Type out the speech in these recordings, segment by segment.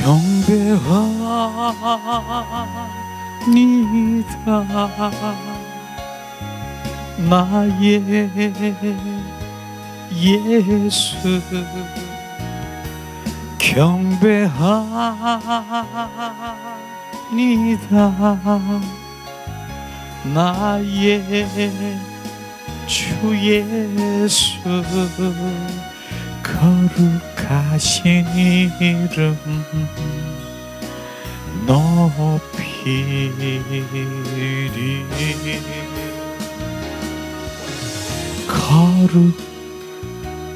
경배합니다. 나의 예수 경배합니다. 나의 주 예수 거룩하신 이름 높이리.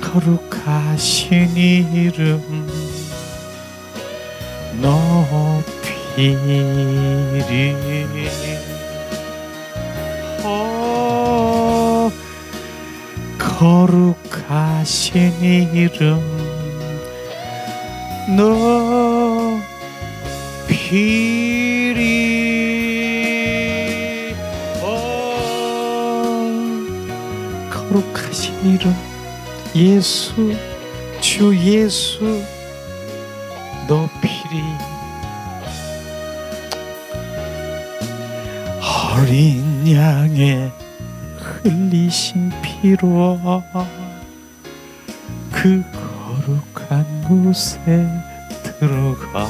거룩하신 이름 높이리. 거룩하신 이름 높이리. 거룩하신 이름 예수 주 예수 높이리. 어린 양의 흘리신 피로 그 거룩한 곳에 들어가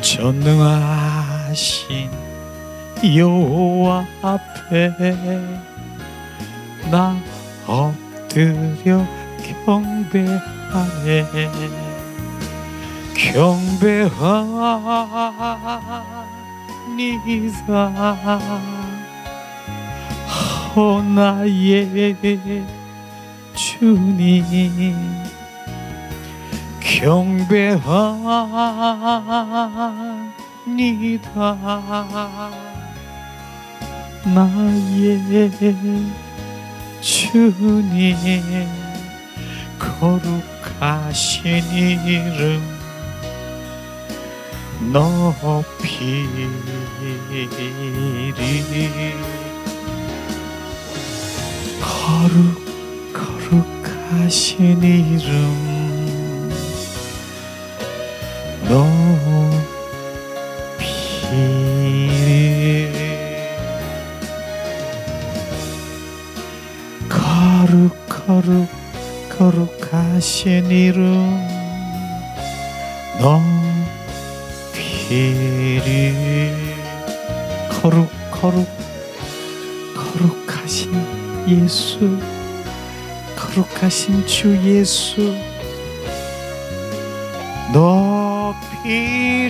전능하신 여호와 앞에 나 엎드려 경배하네. 경배합니다. 나의 주님 경배합니다. 나의 주님 거룩하신 이름 높이리. 거룩하신 이름 높이리. 거룩하신 이름 높이리. 거룩하신 예수 거룩하신 주 예수 높이리.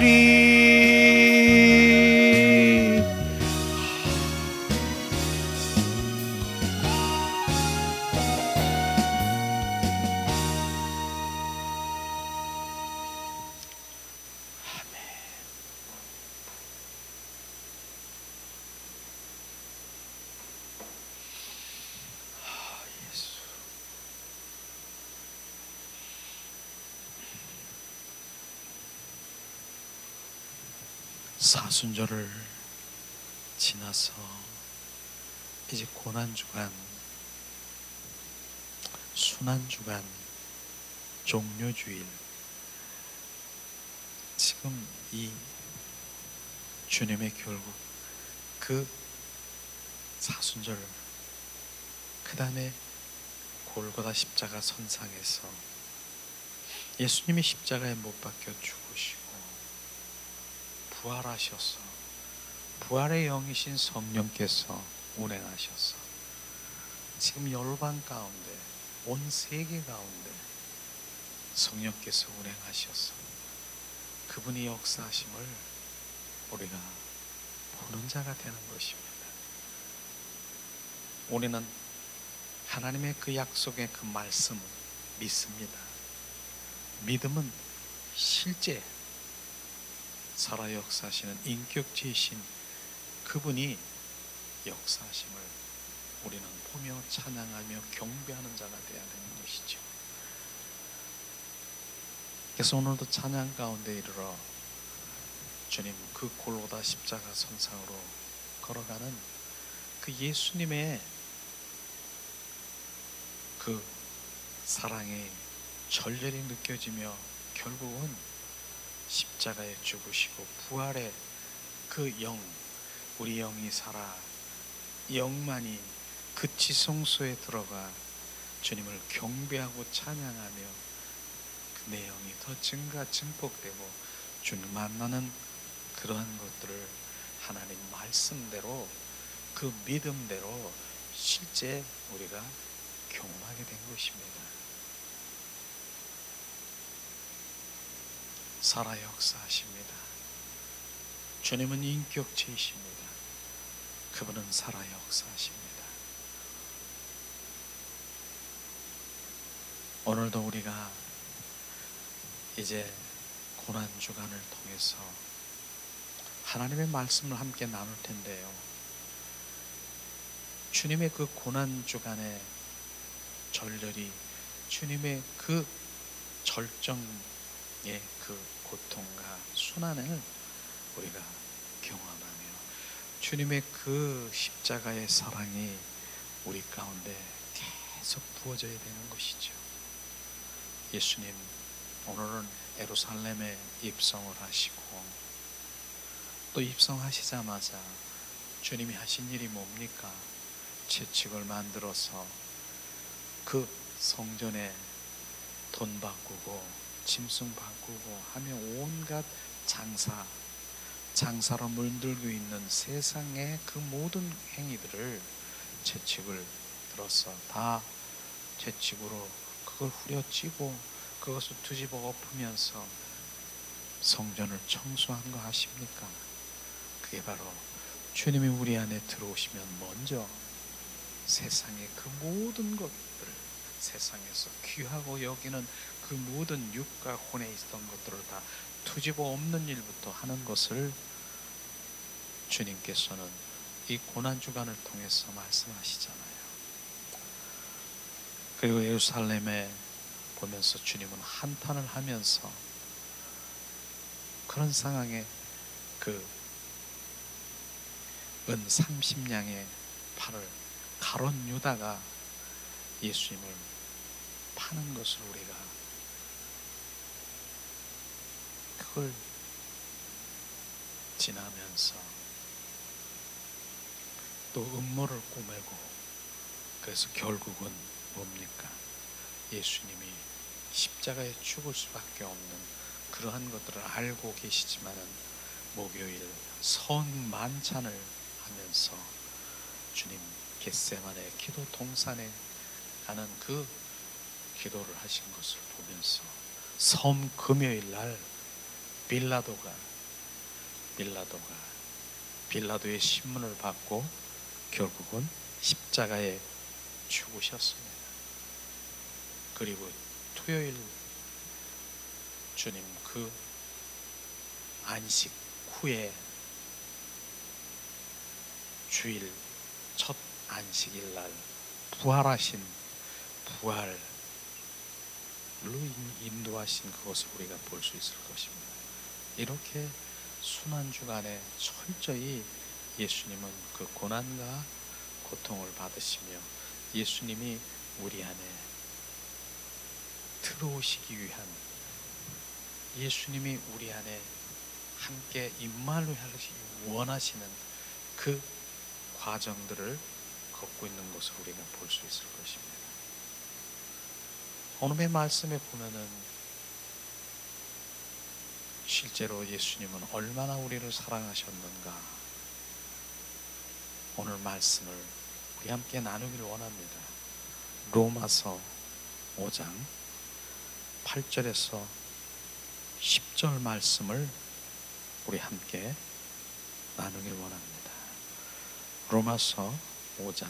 사순절을 지나서 이제 고난주간, 순환주간, 종료주일, 지금 이 주님의 결국 그 사순절, 그 다음에 골고다 십자가 선상에서 예수님이 십자가에 못 박혀 죽으시고 부활하셔서 부활의 영이신 성령께서 운행하셔서 지금 열방 가운데 온 세계 가운데 성령께서 운행하셔서 그분이 역사하심을 우리가 보는 자가 되는 것입니다. 우리는 하나님의 그 약속의 그 말씀을 믿습니다. 믿음은 실제 살아 역사하시는 인격체이신 그분이 역사하심을 우리는 보며 찬양하며 경배하는 자가 되어야 되는 것이죠. 그래서 오늘도 찬양 가운데 이르러 주님 그 골고다 십자가 선상으로 걸어가는 그 예수님의 그 사랑이 절절히 느껴지며 결국은 십자가에 죽으시고 부활의 그 영, 우리 영이 살아 영만이 그 지성소에 들어가 주님을 경배하고 찬양하며 그 내용이 더 증폭되고 주님 만나는 그러한 것들을 하나님 말씀대로 그 믿음대로 실제 우리가 경험하게 된 것입니다. 살아 역사하십니다. 주님은 인격체이십니다. 그분은 살아 역사하십니다. 오늘도 우리가 이제 고난주간을 통해서 하나님의 말씀을 함께 나눌 텐데요, 주님의 그 고난주간의 절절히 주님의 그 절정의 그 고통과 순환을 우리가 경험하며 주님의 그 십자가의 사랑이 우리 가운데 계속 부어져야 되는 것이죠. 예수님 오늘은 예루살렘에 입성을 하시고 또 입성하시자마자 주님이 하신 일이 뭡니까? 채찍을 만들어서 그 성전에 돈 바꾸고 짐승 바꾸고 하며 온갖 장사로 물들고 있는 세상의 그 모든 행위들을 채찍을 들어서 다 채찍으로 그걸 후려치고 그것을 뒤집어 엎으면서 성전을 청소한 거 아십니까? 그게 바로 주님이 우리 안에 들어오시면 먼저 세상의 그 모든 것들, 세상에서 귀하고 여기는 그 모든 육과 혼에 있던 것들을 다 뒤집어 엎는 일부터 하는 것을 주님께서는 이 고난주간을 통해서 말씀하시잖아요. 그리고 예루살렘에 보면서 주님은 한탄을 하면서 그런 상황에 그 은 30냥의 팔을 가론 유다가 예수님을 파는 것을 우리가 그걸 지나면서 또 음모를 꾸매고 그래서 결국은 뭡니까? 예수님이 십자가에 죽을 수밖에 없는 그러한 것들을 알고 계시지만은 목요일 성 만찬을 하면서 주님 겟세마네 기도 동산에 가는 그 기도를 하신 것을 보면서 섬 금요일 날 빌라도의 신문을 받고 결국은 십자가에 죽으셨습니다. 그리고 토요일 주님 그 안식 후에 주일 첫 안식일 날 부활로 인도하신 그것을 우리가 볼 수 있을 것입니다. 이렇게 순환주간에 철저히 예수님은 그 고난과 고통을 받으시며 예수님이 우리 안에 들어오시기 위한, 예수님이 우리 안에 함께 임말로 원하시는 그 과정들을 걷고 있는 것을 우리가 볼 수 있을 것입니다. 오늘의 말씀에 보면은 실제로 예수님은 얼마나 우리를 사랑하셨는가, 오늘 말씀을 우리 함께 나누기를 원합니다. 로마서 5장 8절에서 10절 말씀을 우리 함께 나누기를 원합니다. 로마서 5장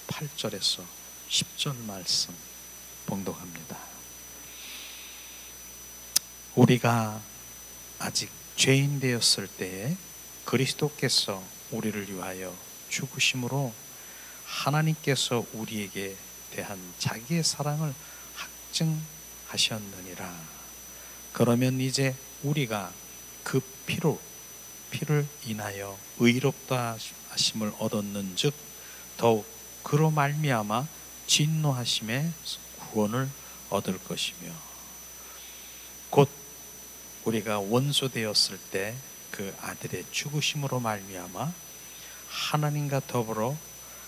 8절에서 10절 말씀 봉독합니다. 우리가 아직 죄인 되었을 때에 그리스도께서 우리를 위하여 죽으심으로 하나님께서 우리에게 대한 자기의 사랑을 확증하셨느니라. 그러면 이제 우리가 그 피를 인하여 의롭다 하심을 얻었는즉 더욱 그로 말미암아 진노하심의 구원을 얻을 것이며 곧 우리가 원수 되었을 때 그 아들의 죽으심으로 말미암아 하나님과 더불어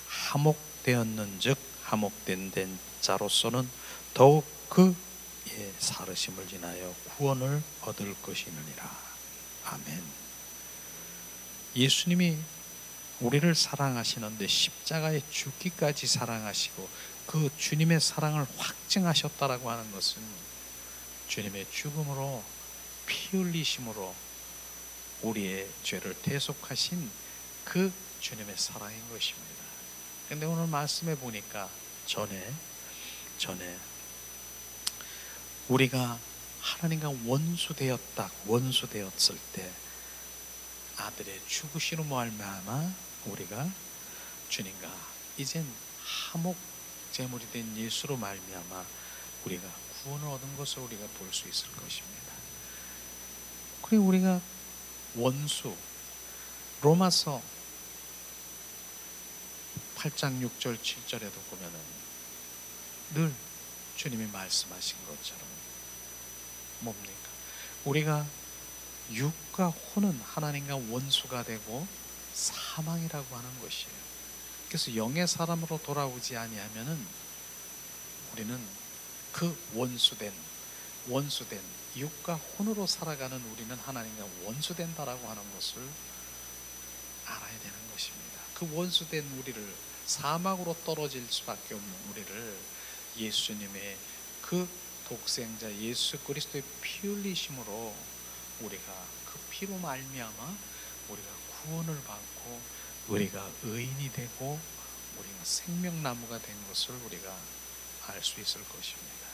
화목되었는즉 화목된 자로서는 더욱 그의 살으심을 인하여 구원을 얻을 것이느니라. 아멘. 예수님이 우리를 사랑하시는데 십자가에 죽기까지 사랑하시고 그 주님의 사랑을 확증하셨다라고 하는 것은 주님의 죽음으로 피 흘리심으로 우리의 죄를 대속하신 그 주님의 사랑인 것입니다. 근데 오늘 말씀해 보니까 전에 우리가 하나님과 원수되었을 때 아들의 죽으심으로 말미암아 우리가 주님과 이젠 화목 제물이 된 예수로 말미암아 우리가 구원을 얻은 것을 우리가 볼 수 있을 것입니다. 그리고 우리가 원수, 로마서 8장 6절 7절에도 보면은 늘 주님이 말씀하신 것처럼 뭡니까? 우리가 육과 혼은 하나님과 원수가 되고 사망이라고 하는 것이에요. 그래서 영의 사람으로 돌아오지 아니하면은 우리는 그 원수된 육과 혼으로 살아가는 우리는 하나님과 원수된다라고 하는 것을 알아야 되는 것입니다. 그 원수된 우리를 사막으로 떨어질 수밖에 없는 우리를 예수님의 그 독생자 예수 그리스도의 피 흘리심으로 우리가 그 피로 말미암아 우리가 구원을 받고 우리가 의인이 되고 우리가 생명나무가 된 것을 우리가 알 수 있을 것입니다.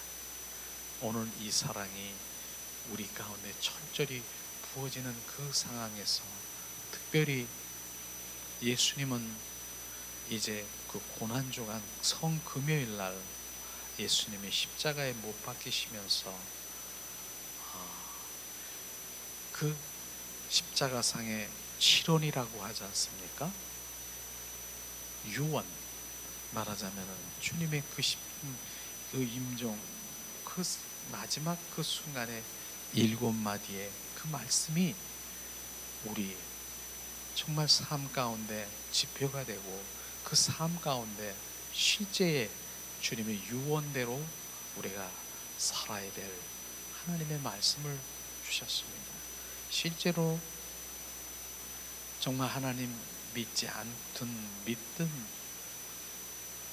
오늘 이 사랑이 우리 가운데 철저히 부어지는 그 상황에서 특별히 예수님은 이제 그 고난주간 성금요일 날 예수님이 십자가에 못 박히시면서 그 십자가상의 치론이라고 하지 않습니까? 유언 말하자면 주님의 그 임종 그 마지막 그 순간에 7마디의 그 말씀이 우리 정말 삶 가운데 지표가 되고 그 삶 가운데 실제의 주님의 유언대로 우리가 살아야 될 하나님의 말씀을 주셨습니다. 실제로 정말 하나님 믿지 믿든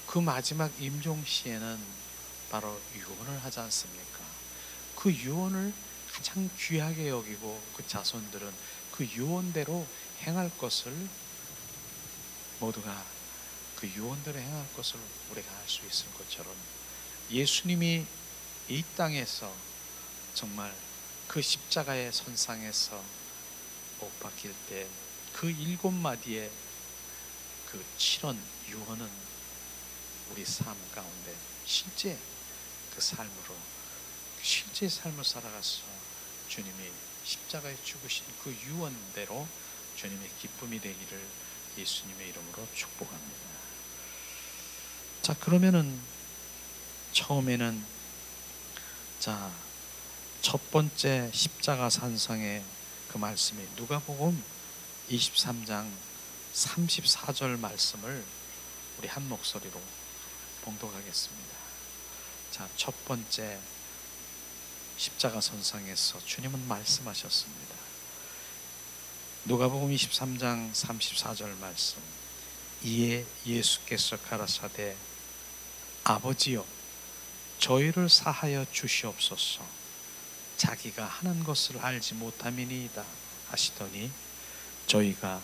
그 마지막 임종 시에는 바로 유언을 하지 않습니까? 그 유언을 가장 귀하게 여기고 그 자손들은 그 유언대로 행할 것을 모두가 그 유언대로 행할 것을 우리가 알 수 있을 것처럼 예수님이 이 땅에서 정말 그 십자가의 선상에서 못 박힐 때 그 7마디의 그 7원 유언은 우리 삶 가운데 실제 그 삶으로 실제 삶을 살아가서 주님이 십자가에 죽으신 그 유언대로 주님의 기쁨이 되기를 예수님의 이름으로 축복합니다. 자, 그러면은 처음에는 첫 번째 십자가 산상의 그 말씀이 누가복음 23장 34절 말씀을 우리 한 목소리로 봉독하겠습니다. 자, 첫 번째 십자가 선상에서 주님은 말씀하셨습니다. 누가복음 23장 34절 말씀. 이에 예수께서 가라사대 아버지여 저희를 사하여 주시옵소서. 자기가 하는 것을 알지 못함이니이다 하시더니 저희가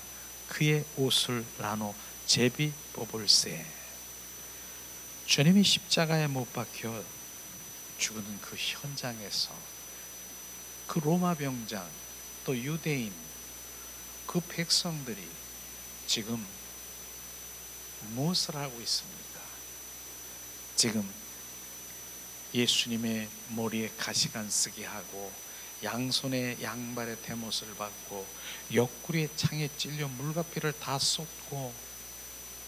그의 옷을 나눠 제비 뽑을세. 주님이 십자가에 못 박혀 죽는 그 현장에서 그 로마 병장 또 유대인 그 백성들이 지금 무엇을 하고 있습니까? 지금 예수님의 머리에 가시관쓰기 하고 양손에 양발에 대못을 받고 옆구리에 창에 찔려 물가피를 다 쏟고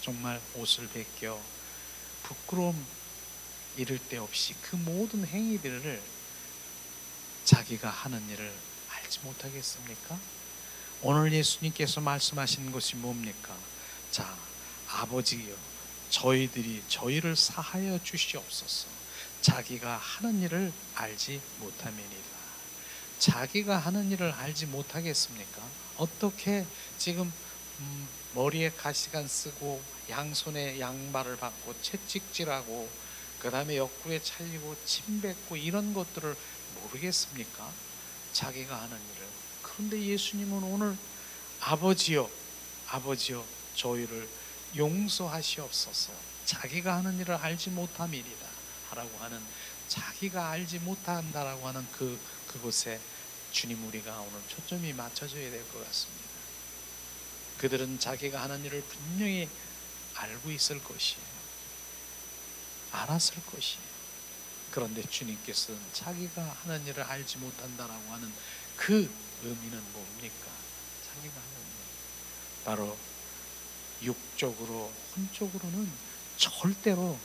정말 옷을 벗겨 부끄러움 이를 데 없이 그 모든 행위들을 자기가 하는 일을 알지 못하겠습니까? 오늘 예수님께서 말씀하신 것이 뭡니까? 자, 아버지여, 저희를 사하여 주시옵소서. 자기가 하는 일을 알지 못함이니라. 자기가 하는 일을 알지 못하겠습니까? 어떻게 지금 머리에 가시관 쓰고 양손에 양말을 받고 채찍질하고 그 다음에 옆구리에 찰리고 침 뱉고 이런 것들을 모르겠습니까? 자기가 하는 일을. 그런데 예수님은 오늘 아버지여 저희를 용서하시옵소서. 자기가 하는 일을 알지 못함이리라 하라고 하는, 자기가 알지 못한다라고 하는 그곳에 주님 우리가 오늘 초점이 맞춰져야 될 것 같습니다. 그들은 자기가 하는 일을 분명히 알고 있을 것이에요. 알았을 것이에요. 그런데 주님께서는 자기가 하는 일을 알지 못한다라고 하는 그 의미는 뭡니까? 자기가 하는 일, 바로 육적으로 혼적으로는 절대로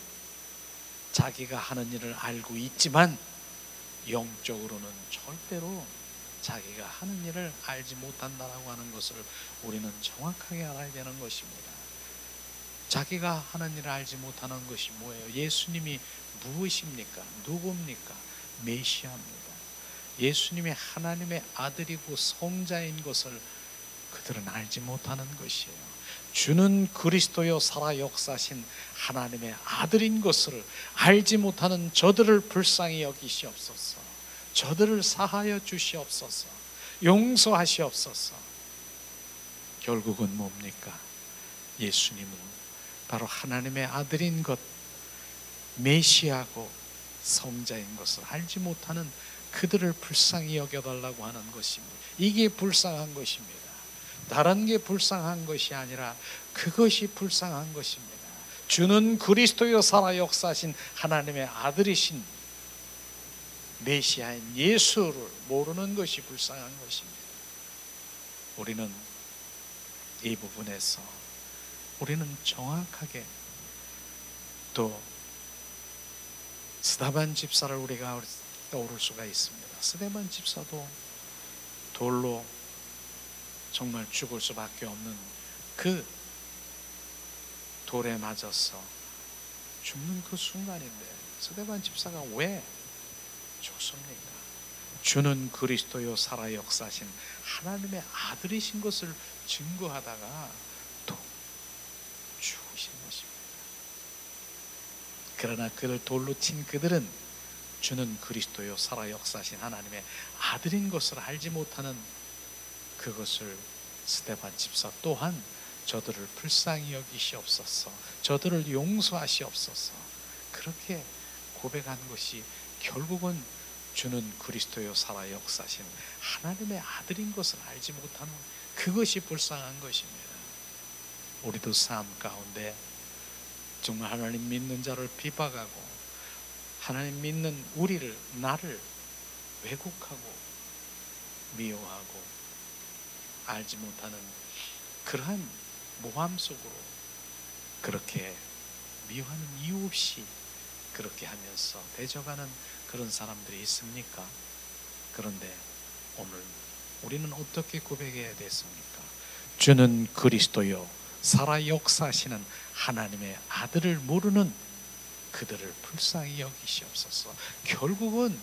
자기가 하는 일을 알고 있지만 영적으로는 절대로 자기가 하는 일을 알지 못한다라고 하는 것을 우리는 정확하게 알아야 되는 것입니다. 자기가 하는 일을 알지 못하는 것이 뭐예요? 예수님이 무엇입니까? 누굽니까? 메시아입니다. 예수님이 하나님의 아들이고 성자인 것을 그들은 알지 못하는 것이에요. 주는 그리스도요 살아 역사하신 하나님의 아들인 것을 알지 못하는 저들을 불쌍히 여기시옵소서. 저들을 사하여 주시옵소서. 용서하시옵소서. 결국은 뭡니까? 예수님은 바로 하나님의 아들인 것, 메시아고 성자인 것을 알지 못하는 그들을 불쌍히 여겨달라고 하는 것입니다. 이게 불쌍한 것입니다. 다른 게 불쌍한 것이 아니라 그것이 불쌍한 것입니다. 주는 그리스도여 살아 역사하신 하나님의 아들이신 메시아인 예수를 모르는 것이 불쌍한 것입니다. 우리는 이 부분에서 우리는 정확하게 또 스데반 집사를 우리가 떠오를 수가 있습니다. 스데반 집사도 돌로 정말 죽을 수밖에 없는 그 돌에 맞아서 죽는 그 순간인데 스데반 집사가 왜 죽습니까? 주는 그리스도요 살아 역사하신 하나님의 아들이신 것을 증거하다가 또 죽으신 것입니다. 그러나 그를 돌로 친 그들은 주는 그리스도요 살아 역사하신 하나님의 아들인 것을 알지 못하는 그것을 스데반 집사 또한 저들을 불쌍히 여기시옵소서, 저들을 용서하시옵소서, 그렇게 고백한 것이 결국은 주는 그리스도요 살아 역사하신 하나님의 아들인 것을 알지 못하는 그것이 불쌍한 것입니다. 우리도 삶 가운데 정말 하나님 믿는 자를 비박하고 하나님 믿는 우리를, 나를 왜곡하고 미워하고 알지 못하는 그러한 모함 속으로 그렇게 미워하는 이유 없이 그렇게 하면서 대적하는 그런 사람들이 있습니까? 그런데 오늘 우리는 어떻게 고백해야 됐습니까? 주는 그리스도요 살아 역사하시는 하나님의 아들을 모르는 그들을 불쌍히 여기시옵소서. 결국은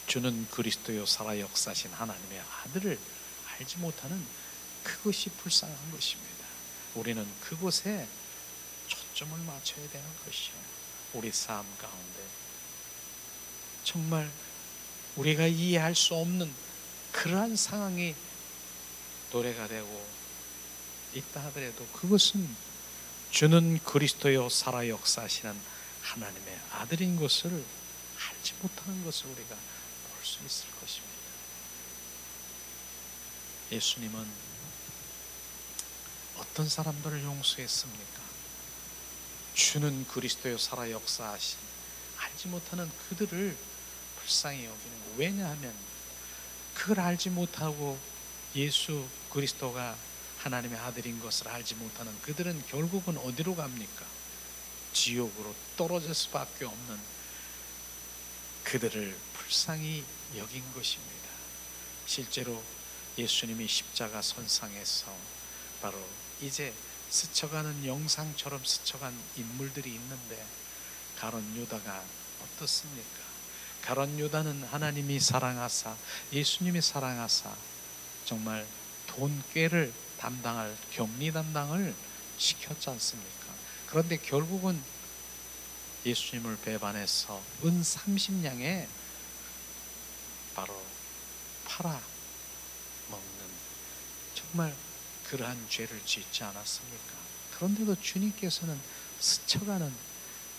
주는 그리스도요 살아 역사하신 하나님의 아들을 알지 못하는 그것이 불쌍한 것입니다. 우리는 그곳에 초점을 맞춰야 되는 것이에요. 우리 삶 가운데 정말 우리가 이해할 수 없는 그러한 상황이 도래가 되고 있다 하더라도 그것은 주는 그리스도요 살아 역사하시는 하나님의 아들인 것을 알지 못하는 것을 우리가 볼 수 있을 것입니다. 예수님은 어떤 사람들을 용서했습니까? 주는 그리스도요 살아 역사하신 알지 못하는 그들을 불쌍히 여기는 거. 왜냐하면 그걸 알지 못하고 예수 그리스도가 하나님의 아들인 것을 알지 못하는 그들은 결국은 어디로 갑니까? 지옥으로 떨어질 수밖에 없는 그들을 불쌍히 여긴 것입니다. 실제로 예수님이 십자가 선상에서 바로 이제 스쳐가는 영상처럼 스쳐간 인물들이 있는데, 가룟 유다가 어떻습니까? 가룟 유다는 하나님이 사랑하사, 예수님이 사랑하사 정말 돈꾀를 담당할 경리 담당을 시켰지 않습니까? 그런데 결국은 예수님을 배반해서 은 30냥에 바로 팔아 먹는, 정말 그러한 죄를 짓지 않았습니까? 그런데도 주님께서는 스쳐가는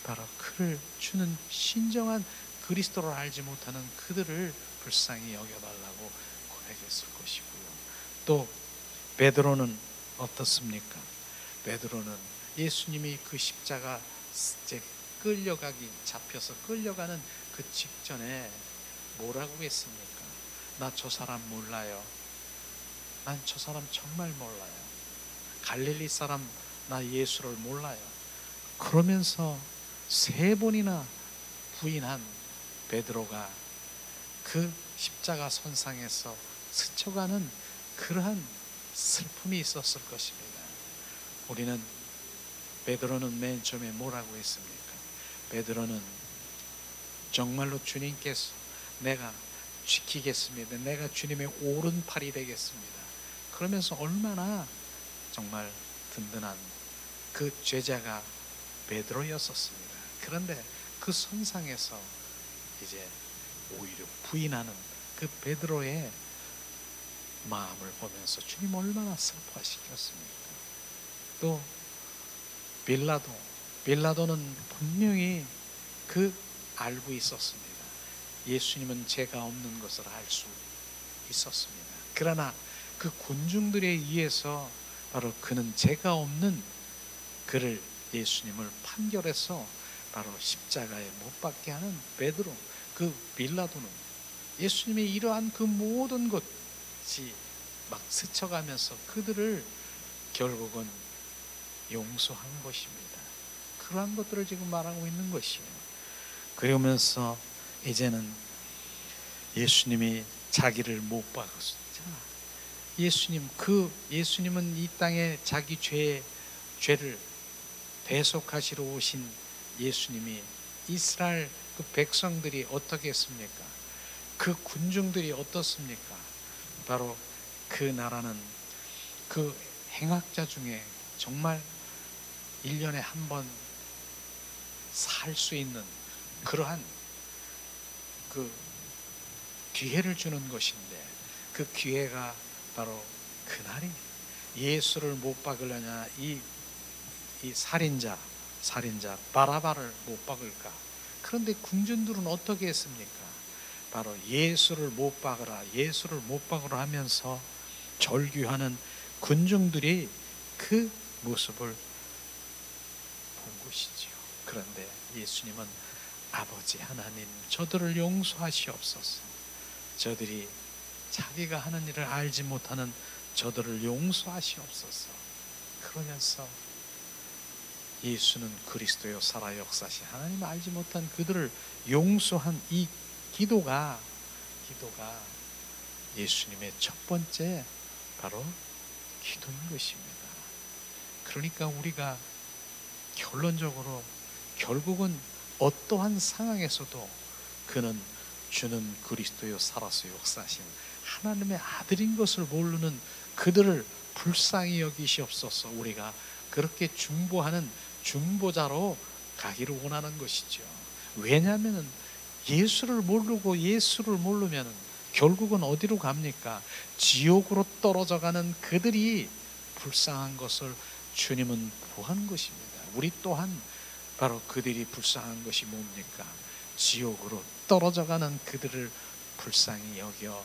바로 그를 주는 신정한 그리스도를 알지 못하는 그들을 불쌍히 여겨달라고 고백했을 것이고요. 또 베드로는 어떻습니까? 베드로는 예수님이 그 십자가 이제 잡혀서 끌려가는 그 직전에 뭐라고 했습니까? 나 저 사람 몰라요. 난 저 사람 정말 몰라요. 갈릴리 사람 나 예수를 몰라요. 그러면서 3번이나 부인한 베드로가 그 십자가 선상에서 스쳐가는 그러한 슬픔이 있었을 것입니다. 우리는 베드로는 맨 처음에 뭐라고 했습니까? 베드로는 정말로 주님께서 내가 지키겠습니다, 내가 주님의 오른팔이 되겠습니다, 그러면서 얼마나 정말 든든한 그 제자가 베드로였었습니다. 그런데 그 선상에서 이제 오히려 부인하는 그 베드로의 마음을 보면서 주님 얼마나 슬퍼하시겠습니까? 또 빌라도는 분명히 알고 있었습니다. 예수님은 죄가 없는 것을 알 수 있었습니다. 그러나 그 군중들에 의해서 바로 그는 죄가 없는 그를, 예수님을 판결해서 바로 십자가에 못 박게 하는 베드로, 그 빌라도는 예수님의 이러한 그 모든 것이 막 스쳐가면서 그들을 결국은 용서한 것입니다. 그러한 것들을 지금 말하고 있는 것이에요. 그러면서 이제는 예수님이 자기를 못 박았잖아. 예수님은 이 땅에 자기 죄를 대속하시러 오신 예수님이, 이스라엘 그 백성들이 어떻게 했습니까? 그 군중들이 어떻습니까? 바로 그 나라는 그 행악자 중에 정말 1년에 한 번 살 수 있는 그러한 그 기회를 주는 것인데, 그 기회가 바로 그날이 예수를 못 박으려냐, 이 살인자 바라바를 못 박을까? 그런데 군중들은 어떻게 했습니까? 바로 예수를 못 박으라 하면서 절규하는 군중들이 그 모습을 본 것이지요. 그런데 예수님은 아버지 하나님, 저들을 용서하시옵소서. 저들이 자기가 하는 일을 알지 못하는 저들을 용서하시옵소서. 그러면서 예수는 그리스도요 살아 역사시 하나님 알지 못한 그들을 용서한 이 기도가 예수님의 첫 번째 바로 기도인 것입니다. 그러니까 우리가 결국은 어떠한 상황에서도 그는 주는 그리스도요 살아서 역사하신 하나님의 아들인 것을 모르는 그들을 불쌍히 여기시옵소서. 우리가 그렇게 중보하는 중보자로 가기를 원하는 것이죠. 왜냐하면 예수를 모르면 결국은 어디로 갑니까? 지옥으로 떨어져가는 그들이 불쌍한 것을 주님은 보한 것입니다. 우리 또한 바로 그들이 불쌍한 것이 뭡니까? 지옥으로 떨어져가는 그들을 불쌍히 여겨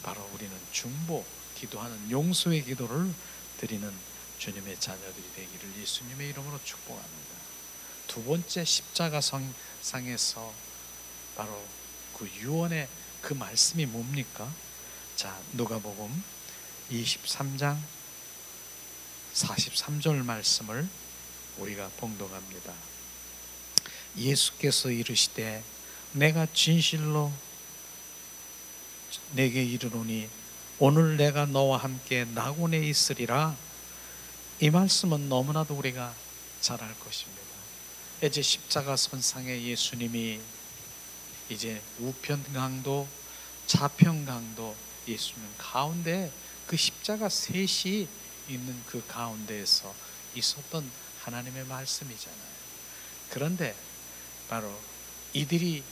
바로 우리는 중보, 기도하는 용서의 기도를 드리는 주님의 자녀들이 되기를 예수님의 이름으로 축복합니다. 두 번째, 십자가 상에서 바로 그 유언의 그 말씀이 뭡니까? 자, 누가복음 23장 43절 말씀을 우리가 봉독합니다. 예수께서 이르시되 내가 진실로 내게 이르노니 오늘 내가 너와 함께 낙원에 있으리라. 이 말씀은 너무나도 우리가 잘 알 것입니다. 이제 십자가 선상에 예수님이 이제 우편 강도 좌편 강도 예수님 가운데 그 십자가 셋이 있는 그 가운데에서 있었던 하나님의 말씀이잖아요. 그런데 바로 이들이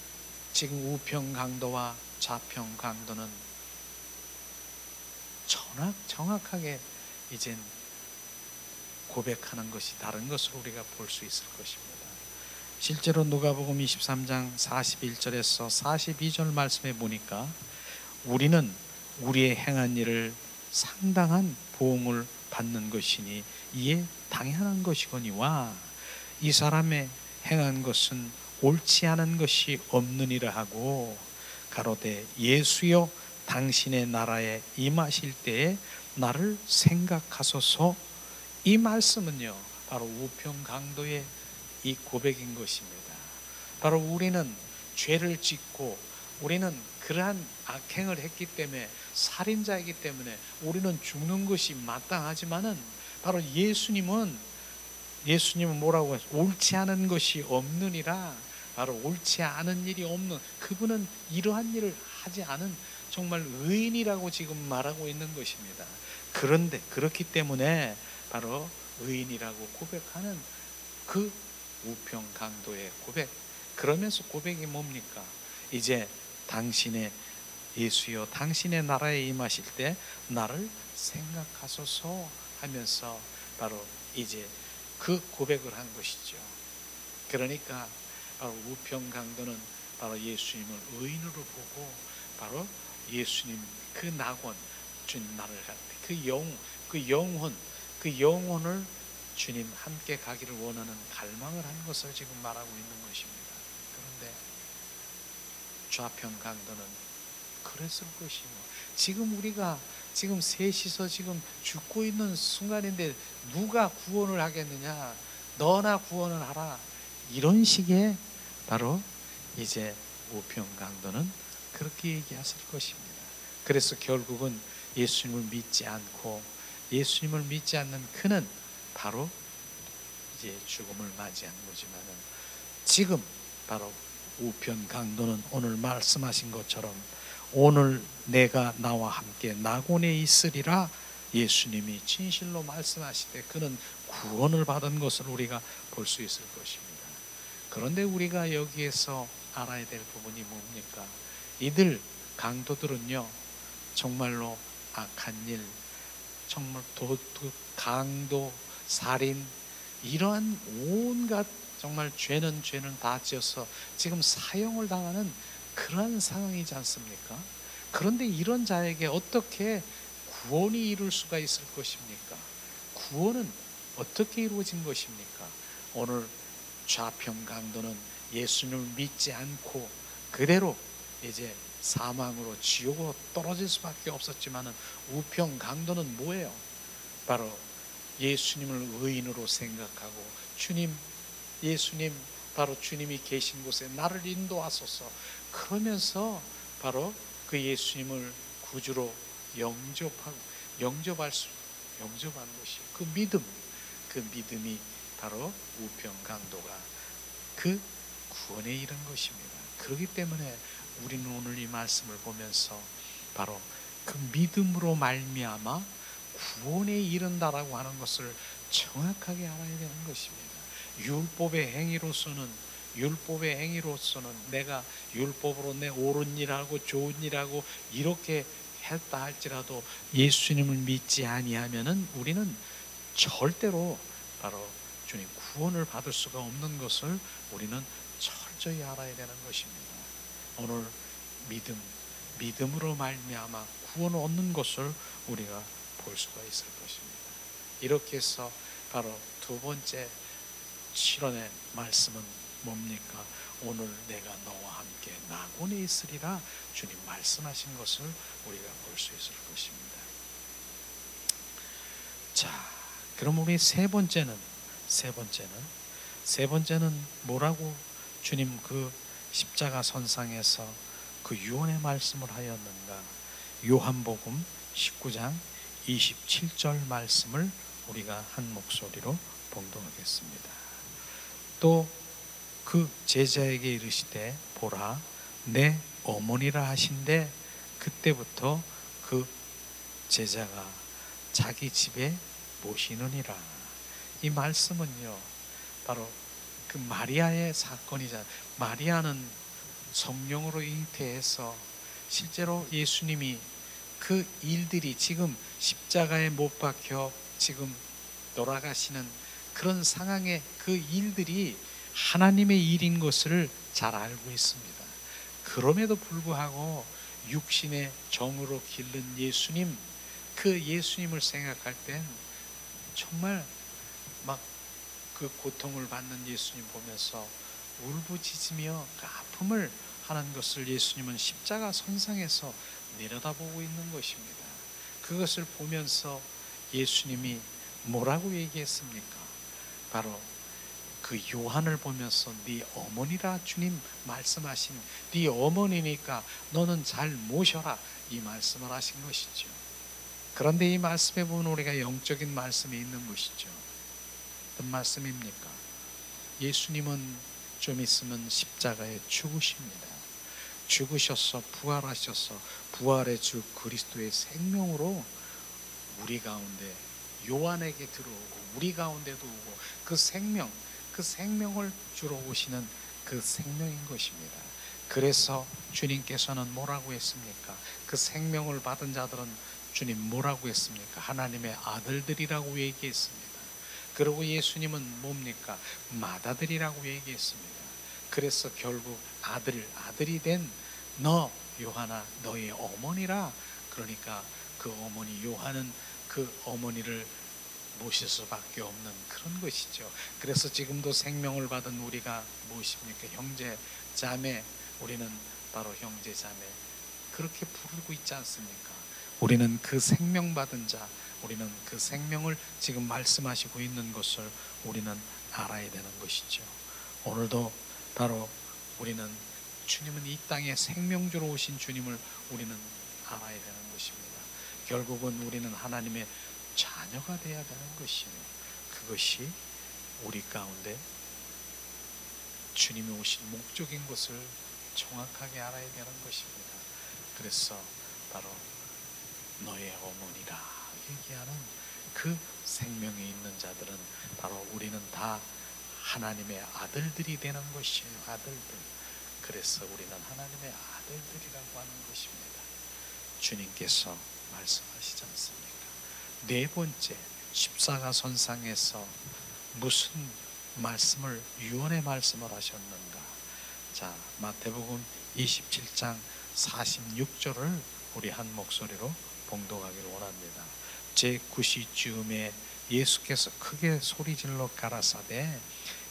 지금 우편 강도와 좌편 강도는 정확하게 이젠 고백하는 것이 다른 것을 우리가 볼 수 있을 것입니다. 실제로 누가복음 23장 41절에서 42절 말씀에 보니까 우리는 우리의 행한 일을 상당한 보응을 받는 것이니 이에 당연한 것이거니와 이 사람의 행한 것은 옳지 않은 것이 없느니라 하고 가로되 예수여 당신의 나라에 임하실 때에 나를 생각하소서. 이 말씀은요 바로 우편 강도의 이 고백인 것입니다. 바로 우리는 죄를 짓고 우리는 그러한 악행을 했기 때문에 살인자이기 때문에 우리는 죽는 것이 마땅하지만은 바로 예수님은 뭐라고 했어요? 옳지 않은 것이 없느니라. 바로 옳지 않은 일이 없는 그분은 이러한 일을 하지 않은 정말 의인이라고 지금 말하고 있는 것입니다. 그런데 그렇기 때문에 바로 의인이라고 고백하는 그 우편 강도의 고백. 그러면서 고백이 뭡니까? 이제 당신의 예수여 당신의 나라에 임하실 때 나를 생각하소서 하면서 바로 이제 그 고백을 한 것이죠. 그러니까 바로 우편 강도는 바로 예수님을 의인으로 보고 바로 예수님 그 낙원 주님 나를 그 영혼을 주님 함께 가기를 원하는 갈망을 한 것을 지금 말하고 있는 것입니다. 그런데 좌편 강도는 그랬을 것이고 지금 우리가 지금 셋이서 지금 죽고 있는 순간인데 누가 구원을 하겠느냐? 너나 구원을 하라. 이런 식의 바로 이제 우편 강도는 그렇게 얘기했을 것입니다. 그래서 결국은 예수님을 믿지 않고 예수님을 믿지 않는 그는 바로 이제 죽음을 맞이한 거지만은 지금 바로 우편 강도는 오늘 말씀하신 것처럼 오늘 내가 나와 함께 낙원에 있으리라 예수님이 진실로 말씀하시되 그는 구원을 받은 것을 우리가 볼 수 있을 것입니다. 그런데 우리가 여기에서 알아야 될 부분이 뭡니까? 이들 강도들은요 정말로 악한 일, 정말 도둑, 강도, 살인 이러한 온갖 정말 죄는 다 지어서 지금 사형을 당하는 그러한 상황이지 않습니까? 그런데 이런 자에게 어떻게 구원이 이룰 수가 있을 것입니까? 구원은 어떻게 이루어진 것입니까? 오늘 좌편 강도는 예수님을 믿지 않고 그대로 이제 사망으로 지옥으로 떨어질 수밖에 없었지만은 우편 강도는 뭐예요? 바로 예수님을 의인으로 생각하고 예수님 바로 주님이 계신 곳에 나를 인도하소서 그러면서 바로 그 예수님을 구주로 영접한 것이 그 믿음이 바로 우편 강도가 그 구원에 이른 것입니다. 그렇기 때문에 우리는 오늘 이 말씀을 보면서 바로 그 믿음으로 말미암아 구원에 이른다라고 하는 것을 정확하게 알아야 되는 것입니다. 율법의 행위로서는 내가 율법으로 내 옳은 일하고 좋은 일하고 이렇게 했다 할지라도 예수님을 믿지 아니하면은 우리는 절대로 바로 주님 구원을 받을 수가 없는 것을 우리는 철저히 알아야 되는 것입니다. 오늘 믿음으로 말미암아 구원을 얻는 것을 우리가 볼 수가 있을 것입니다. 이렇게 해서 바로 두 번째 실언의 말씀은 뭡니까? 오늘 내가 너와 함께 낙원에 있으리라 주님 말씀하신 것을 우리가 볼 수 있을 것입니다. 자, 그럼 우리 세 번째는 뭐라고 주님 그 십자가 선상에서 그 유언의 말씀을 하였는가? 요한복음 19장 27절 말씀을 우리가 한 목소리로 봉독하겠습니다. 또 그 제자에게 이르시되 보라 내 어머니라 하신대 그때부터 그 제자가 자기 집에 모시느니라. 이 말씀은요 바로 그 마리아의 사건이잖아요. 마리아는 성령으로 잉태해서 실제로 예수님이 그 일들이 지금 십자가에 못 박혀 지금 돌아가시는 그런 상황의 그 일들이 하나님의 일인 것을 잘 알고 있습니다. 그럼에도 불구하고 육신의 정으로 기른 예수님, 그 예수님을 생각할 땐 정말 막 그 고통을 받는 예수님 보면서 울부짖으며 그 아픔을 하는 것을 예수님은 십자가 선상에서 내려다보고 있는 것입니다. 그것을 보면서 예수님이 뭐라고 얘기했습니까? 바로 그 요한을 보면서 네 어머니라 주님 말씀하신 네 어머니니까 너는 잘 모셔라 이 말씀을 하신 것이죠. 그런데 이 말씀에 보면 우리가 영적인 말씀이 있는 것이죠. 어떤 말씀입니까? 예수님은 좀 있으면 십자가에 죽으십니다. 죽으셔서 부활하셔서 부활의 주 그리스도의 생명으로 우리 가운데 요한에게 들어오고 우리 가운데도 오고 그 생명을 주러 오시는 그 생명인 것입니다. 그래서 주님께서는 뭐라고 했습니까? 그 생명을 받은 자들은 주님 뭐라고 했습니까? 하나님의 아들들이라고 얘기했습니다. 그리고 예수님은 뭡니까? 맏아들이라고 얘기했습니다. 그래서 결국 아들이 된 너 요한아 너의 어머니라. 그러니까 그 어머니 요한은 그 어머니를 모실 수밖에 없는 그런 것이죠. 그래서 지금도 생명을 받은 우리가 무엇입니까? 형제 자매. 우리는 바로 형제 자매 그렇게 부르고 있지 않습니까? 우리는 그 생명 받은 자, 우리는 그 생명을 지금 말씀하시고 있는 것을 우리는 알아야 되는 것이죠. 오늘도 바로 우리는 주님은 이 땅에 생명 주러 오신 주님을 우리는 알아야 되는 것입니다. 결국은 우리는 하나님의 자녀가 되어야 되는 것이요. 그것이 우리 가운데 주님이 오신 목적인 것을 정확하게 알아야 되는 것입니다. 그래서 바로 너의 어머니라 얘기하는 그 생명이 있는 자들은 바로 우리는 다 하나님의 아들들이 되는 것이에요. 아들들. 그래서 우리는 하나님의 아들들이라고 하는 것입니다. 주님께서 말씀하시지 않습니까? 네 번째 십자가 선상에서 무슨 말씀을 유언의 말씀을 하셨는가? 자, 마태복음 27장 46절을 우리 한 목소리로 봉독하기를 원합니다. 제9시쯤에 예수께서 크게 소리질러 가라사대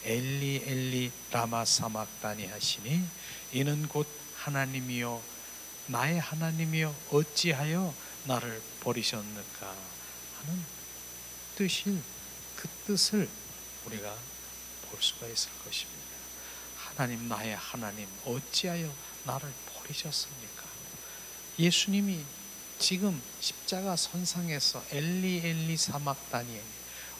엘리 엘리 라마 사막다니 하시니 이는 곧 하나님이여 나의 하나님이여 어찌하여 나를 버리셨는가 하는 그 뜻을 우리가 볼 수가 있을 것입니다. 하나님 나의 하나님 어찌하여 나를 버리셨습니까? 예수님이 지금 십자가 선상에서 엘리 엘리 사막다니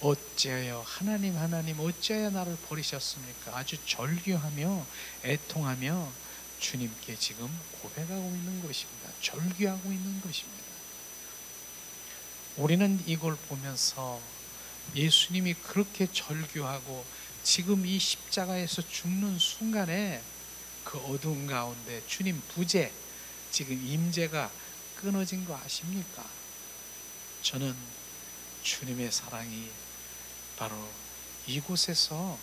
어찌하여 하나님 하나님 어찌하여 나를 버리셨습니까? 아주 절규하며 애통하며 주님께 지금 고백하고 있는 것입니다. 절규하고 있는 것입니다. 우리는 이걸 보면서 예수님이 그렇게 절규하고 지금 이 십자가에서 죽는 순간에 그 어두운 가운데 주님 부재 지금 임재가 끊어진 거 아십니까? 저는 주님의 사랑이 바로 이곳에서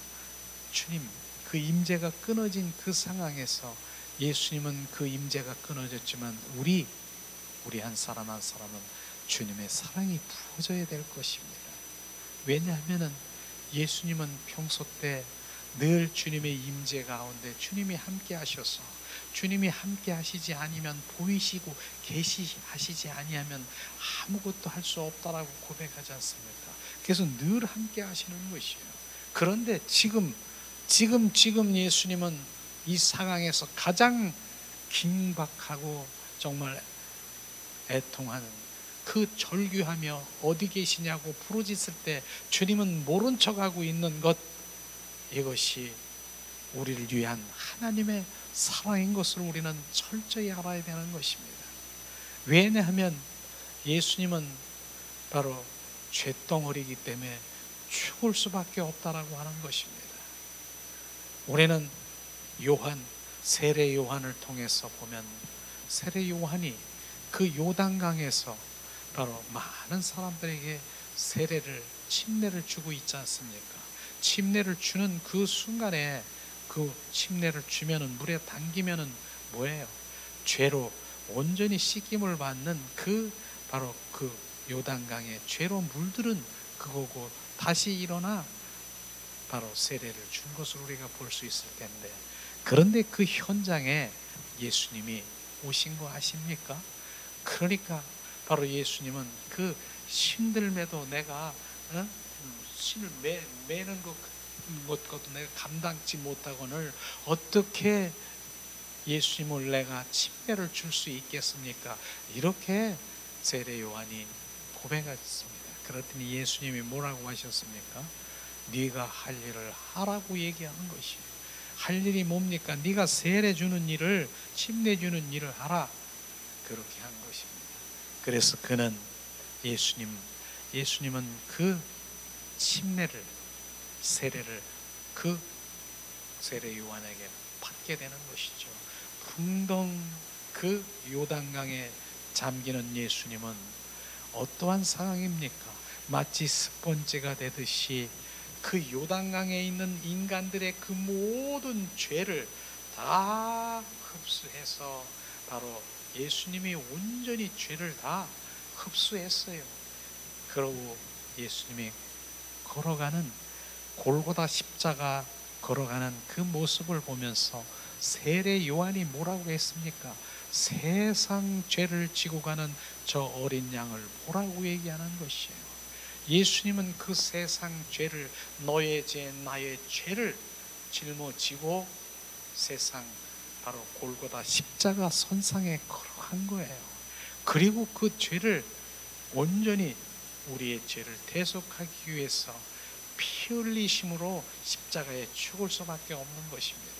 주님 그 임재가 끊어진 그 상황에서 예수님은 그 임재가 끊어졌지만 우리 한 사람 한 사람은 주님의 사랑이 부어져야 될 것입니다. 왜냐하면 예수님은 평소 때 늘 주님의 임재 가운데 주님이 함께 하셔서 주님이 함께 하시지 아니면 보이시고 계시하시지 아니하면 아무것도 할 수 없다라고 고백하지 않습니까? 그래서 늘 함께 하시는 것이에요. 그런데 지금 예수님은 이 상황에서 가장 긴박하고 정말 애통하는 그 절규하며 어디 계시냐고 부르짖을 때 주님은 모른 척하고 있는 것, 이것이 우리를 위한 하나님의 사랑인 것을 우리는 철저히 알아야 되는 것입니다. 왜냐하면 예수님은 바로 쇳덩어리이기 때문에 죽을 수밖에 없다라고 하는 것입니다. 우리는 세례 요한을 통해서 보면 세례 요한이 그 요단강에서 바로 많은 사람들에게 침례를 주고 있지 않습니까? 침례를 주는 그 순간에, 그 침례를 주면은, 물에 담기면은 뭐예요? 죄로 온전히 씻김을 받는 바로 그 요단강의 죄로 물들은 그거고, 다시 일어나 바로 세례를 준 것을 우리가 볼 수 있을 텐데, 그런데 그 현장에 예수님이 오신 거 아십니까? 그러니까 바로 예수님은 그 신들매도 내가 신을 매는 것도 내가 감당치 못하거늘 어떻게 예수님을 내가 침례를 줄 수 있겠습니까? 이렇게 세례 요한이 고백했습니다. 그랬더니 예수님이 뭐라고 하셨습니까? 네가 할 일을 하라고 얘기하는 것이에요. 할 일이 뭡니까? 네가 세례 주는 일을, 침례 주는 일을 하라, 그렇게 한 것입니다. 그래서 예수님은 그 세례를 그 세례 요한에게 받게 되는 것이죠. 풍덩 그 요단강에 잠기는 예수님은 어떠한 상황입니까? 마치 스펀지가 되듯이 그 요단강에 있는 인간들의 그 모든 죄를 다 흡수해서 바로 예수님이 온전히 죄를 다 흡수했어요. 그러고 예수님이 걸어가는, 골고다 십자가 걸어가는 그 모습을 보면서 세례 요한이 뭐라고 했습니까? 세상 죄를 지고 가는 저 어린 양을 보라고 얘기하는 것이에요. 예수님은 그 세상 죄를, 너의 죄, 나의 죄를 짊어지고 세상 바로 골고다 십자가 선상에 걸어간 거예요. 그리고 그 죄를 온전히, 우리의 죄를 대속하기 위해서 피 흘리심으로 십자가에 죽을 수밖에 없는 것입니다.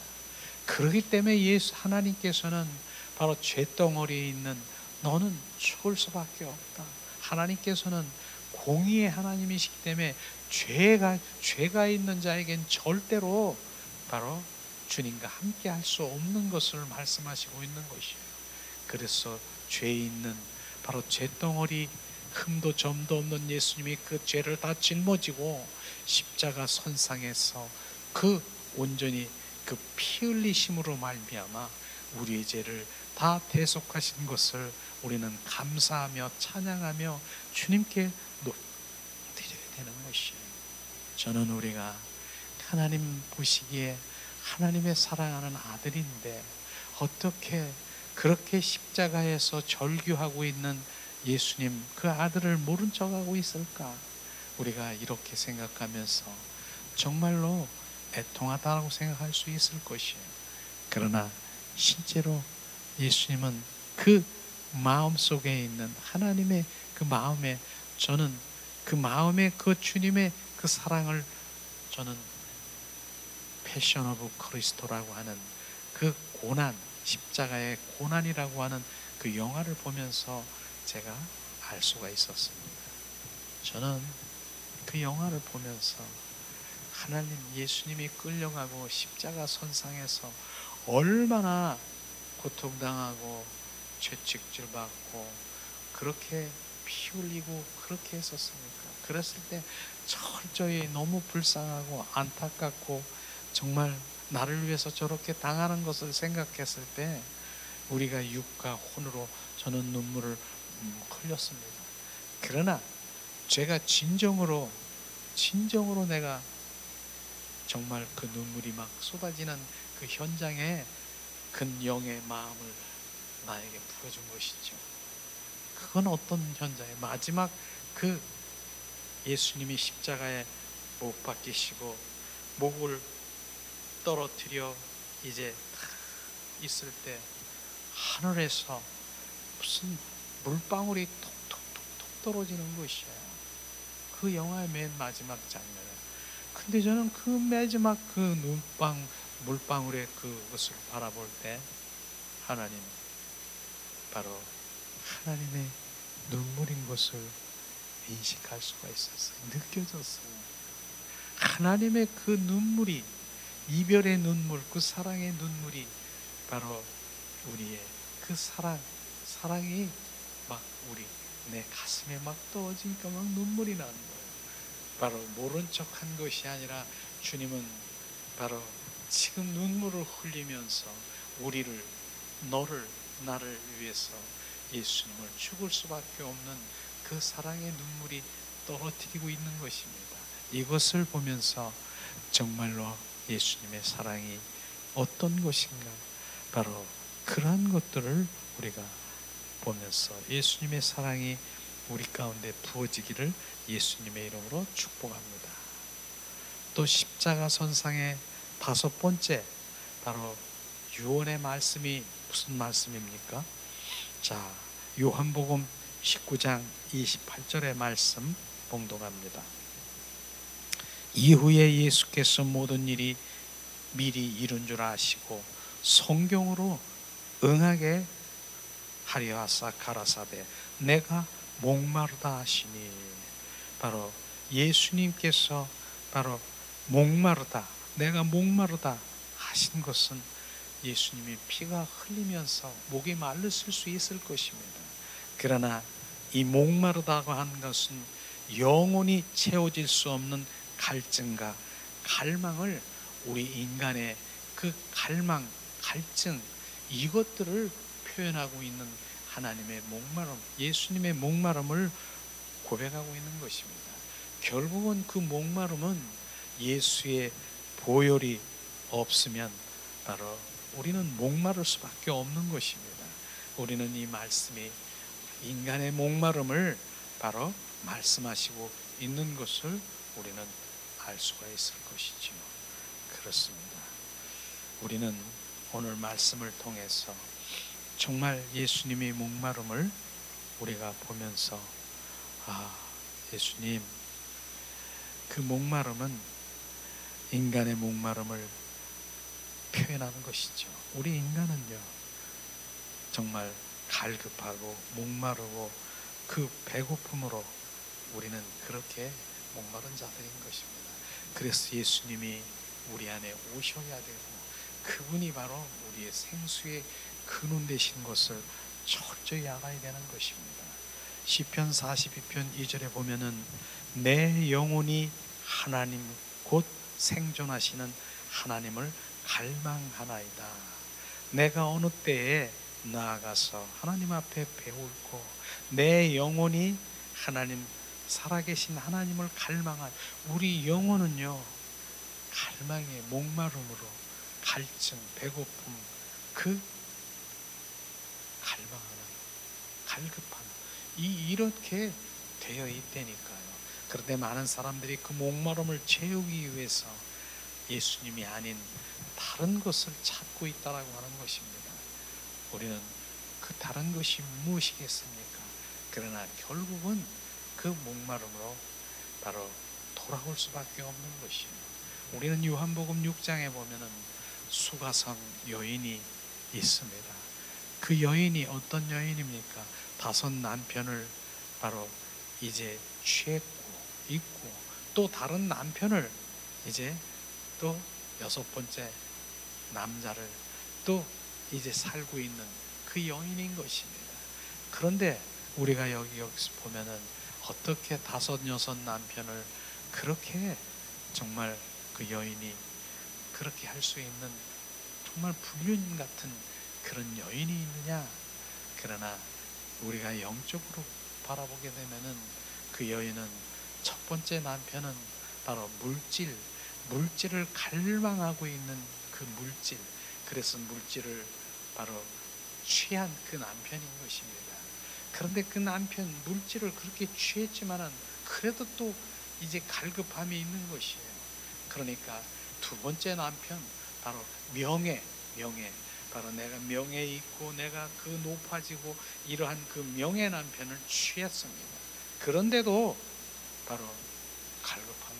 그렇기 때문에 하나님께서는 바로 죄덩어리에 있는 너는 죽을 수밖에 없다. 하나님께서는 공의의 하나님이시기 때문에 죄가 있는 자에겐 절대로 바로 주님과 함께 할 수 없는 것을 말씀하시고 있는 것이에요. 그래서 죄 있는 바로 죄덩어리, 흠도 점도 없는 예수님이 그 죄를 다 짊어지고 십자가 선상에서 온전히 그 피 흘리심으로 말미암아 우리의 죄를 다 대속하신 것을 우리는 감사하며 찬양하며 주님께 드려야 되는 것이에요. 저는 우리가 하나님 보시기에 하나님의 사랑하는 아들인데 어떻게 그렇게 십자가에서 절규하고 있는 예수님, 그 아들을 모른 척하고 있을까? 우리가 이렇게 생각하면서 정말로 애통하다고 생각할 수 있을 것이에요. 그러나 실제로 예수님은 그 마음속에 있는 하나님의 그 마음에, 저는 그 마음에 그 주님의 그 사랑을, 저는 패션 오브 크리스토라고 하는 그 고난, 십자가의 고난이라고 하는 그 영화를 보면서 제가 알 수가 있었습니다. 저는 그 영화를 보면서 하나님, 예수님이 끌려가고 십자가 선상에서 얼마나 고통당하고 죄책질 받고 그렇게 피 흘리고 그렇게 했었습니까? 그랬을 때 철저히 너무 불쌍하고 안타깝고, 정말 나를 위해서 저렇게 당하는 것을 생각했을 때 우리가 육과 혼으로 저는 눈물을 흘렸습니다. 그러나 제가 진정으로 내가 정말 그 눈물이 막 쏟아지는 그 현장에 그 영의 마음을 나에게 부어준 것이죠. 그건 어떤 현장에, 마지막 그 예수님이 십자가에 못 박히시고 목을 떨어뜨려 이제 있을 때 하늘에서 무슨 물방울이 톡톡톡톡 떨어지는 것이에요. 그 영화의 맨 마지막 장면에. 근데 저는 그 마지막 그 물방울의 그것을 바라볼 때 하나님, 바로 하나님의 눈물인 것을 인식할 수가 있었어요. 느껴졌어요. 하나님의 그 눈물이, 이별의 눈물, 그 사랑의 눈물이 바로 우리의 그 사랑이 막 내 가슴에 막 떨어지니까 막 눈물이 나는 거예요. 바로 모른 척한 것이 아니라 주님은 바로 지금 눈물을 흘리면서 나를 위해서 예수님을 죽을 수밖에 없는 그 사랑의 눈물이 떨어뜨리고 있는 것입니다. 이것을 보면서 정말로 예수님의 사랑이 어떤 것인가, 바로 그러한 것들을 우리가 보면서 예수님의 사랑이 우리 가운데 부어지기를 예수님의 이름으로 축복합니다. 또 십자가 선상의 5번째, 바로 유언의 말씀이 무슨 말씀입니까? 자, 요한복음 19장 28절의 말씀 봉독합니다. 이후에 예수께서 모든 일이 미리 이룬 줄 아시고 성경으로 응하게 하려 하사 가라사대 내가 목마르다 하시니, 바로 예수님께서 바로 목마르다, 내가 목마르다 하신 것은 예수님이 피가 흘리면서 목이 마르실 수 있을 것입니다. 그러나 이 목마르다고 하는 것은 영원히 채워질 수 없는 갈증과 갈망을, 우리 인간의 그 갈망, 갈증, 이것들을 표현하고 있는 하나님의 목마름, 예수님의 목마름을 고백하고 있는 것입니다. 결국은 그 목마름은 예수의 보혈이 없으면 바로 우리는 목마를 수밖에 없는 것입니다. 우리는 이 말씀이 인간의 목마름을 바로 말씀하시고 있는 것을 우리는 알 수가 있을 것이지요. 그렇습니다. 우리는 오늘 말씀을 통해서 정말 예수님의 목마름을 우리가 보면서, 예수님, 그 목마름은 인간의 목마름을 표현하는 것이죠. 우리 인간은요, 정말 갈급하고 목마르고 그 배고픔으로 우리는 그렇게 목마른 자들인 것입니다. 그래서 예수님이 우리 안에 오셔야 되고, 그분이 바로 우리의 생수의 근원 되신 것을 철저히 알아야 되는 것입니다. 시편 42편 2절에 보면은 내 영혼이 하나님 곧 생존하시는 하나님을 갈망하나이다. 내가 어느 때에 나아가서 하나님 앞에 배울고 내 영혼이 하나님, 살아계신 하나님을 갈망한, 우리 영혼은요, 갈망의 목마름으로 갈증, 배고픔, 그 갈망하는, 갈급한, 이렇게 되어 있다니까요. 그런데 많은 사람들이 그 목마름을 채우기 위해서 예수님이 아닌 다른 것을 찾고 있다라고 하는 것입니다. 우리는 그 다른 것이 무엇이겠습니까? 그러나 결국은 그 목마름으로 바로 돌아올 수밖에 없는 것이에요. 우리는 요한복음 6장에 보면은 수가성 여인이 있습니다. 그 여인이 어떤 여인입니까? 5 남편을 바로 이제 취했고 있고, 또 다른 남편을 이제 또 6번째 남자를 또 이제 살고 있는 그 여인인 것입니다. 그런데 우리가 여기서 보면은 어떻게 5, 6 남편을 그렇게 정말 그 여인이 그렇게 할 수 있는 정말 불륜 같은 그런 여인이 있느냐? 그러나 우리가 영적으로 바라보게 되면은 그 여인은 첫 번째 남편은 바로 물질을 갈망하고 있는 그 물질, 그래서 물질을 바로 취한 그 남편인 것입니다. 그런데 그 남편 물질을 그렇게 취했지만은 그래도 또 이제 갈급함이 있는 것이에요. 그러니까 2번째 남편, 바로 명예, 바로 내가 명예 있고 내가 그 높아지고 이러한 그 명예 남편을 취했습니다. 그런데도 바로 갈급한 거예요.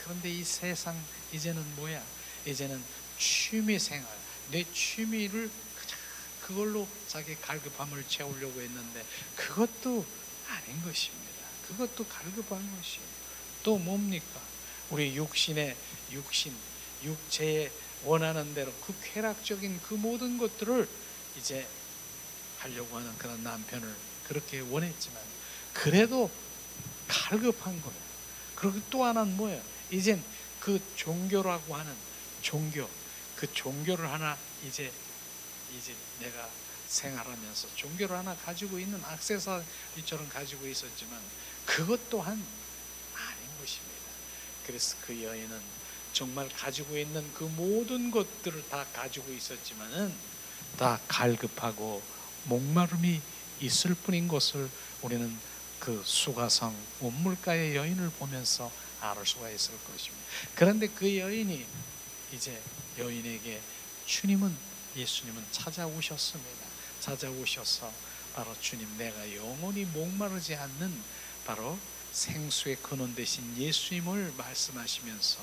그런데 이 세상 이제는 뭐야? 이제는 취미생활, 내 취미를 그걸로 자기 갈급함을 채우려고 했는데 그것도 아닌 것입니다. 그것도 갈급한 것이에요. 또 뭡니까? 우리 육체에 원하는 대로 그 쾌락적인 그 모든 것들을 이제 하려고 하는 그런 남편을 그렇게 원했지만 그래도 갈급한 거예요. 그리고 또 하나는 뭐예요? 이젠 그 종교라고 하는 그 종교를 하나 이제 내가 생활하면서 종교를 하나 가지고 있는 액세서리처럼 가지고 있었지만 그것 또한 아닌 것입니다. 그래서 그 여인은 정말 가지고 있는 그 모든 것들을 다 가지고 있었지만은 다 갈급하고 목마름이 있을 뿐인 것을 우리는 그 수가성 원물가의 여인을 보면서 알 수가 있을 것입니다. 그런데 그 여인이 이제 여인에게 예수님은 찾아오셨습니다. 찾아오셔서 바로 주님, 내가 영원히 목마르지 않는 바로 생수의 근원 되신 예수님을 말씀하시면서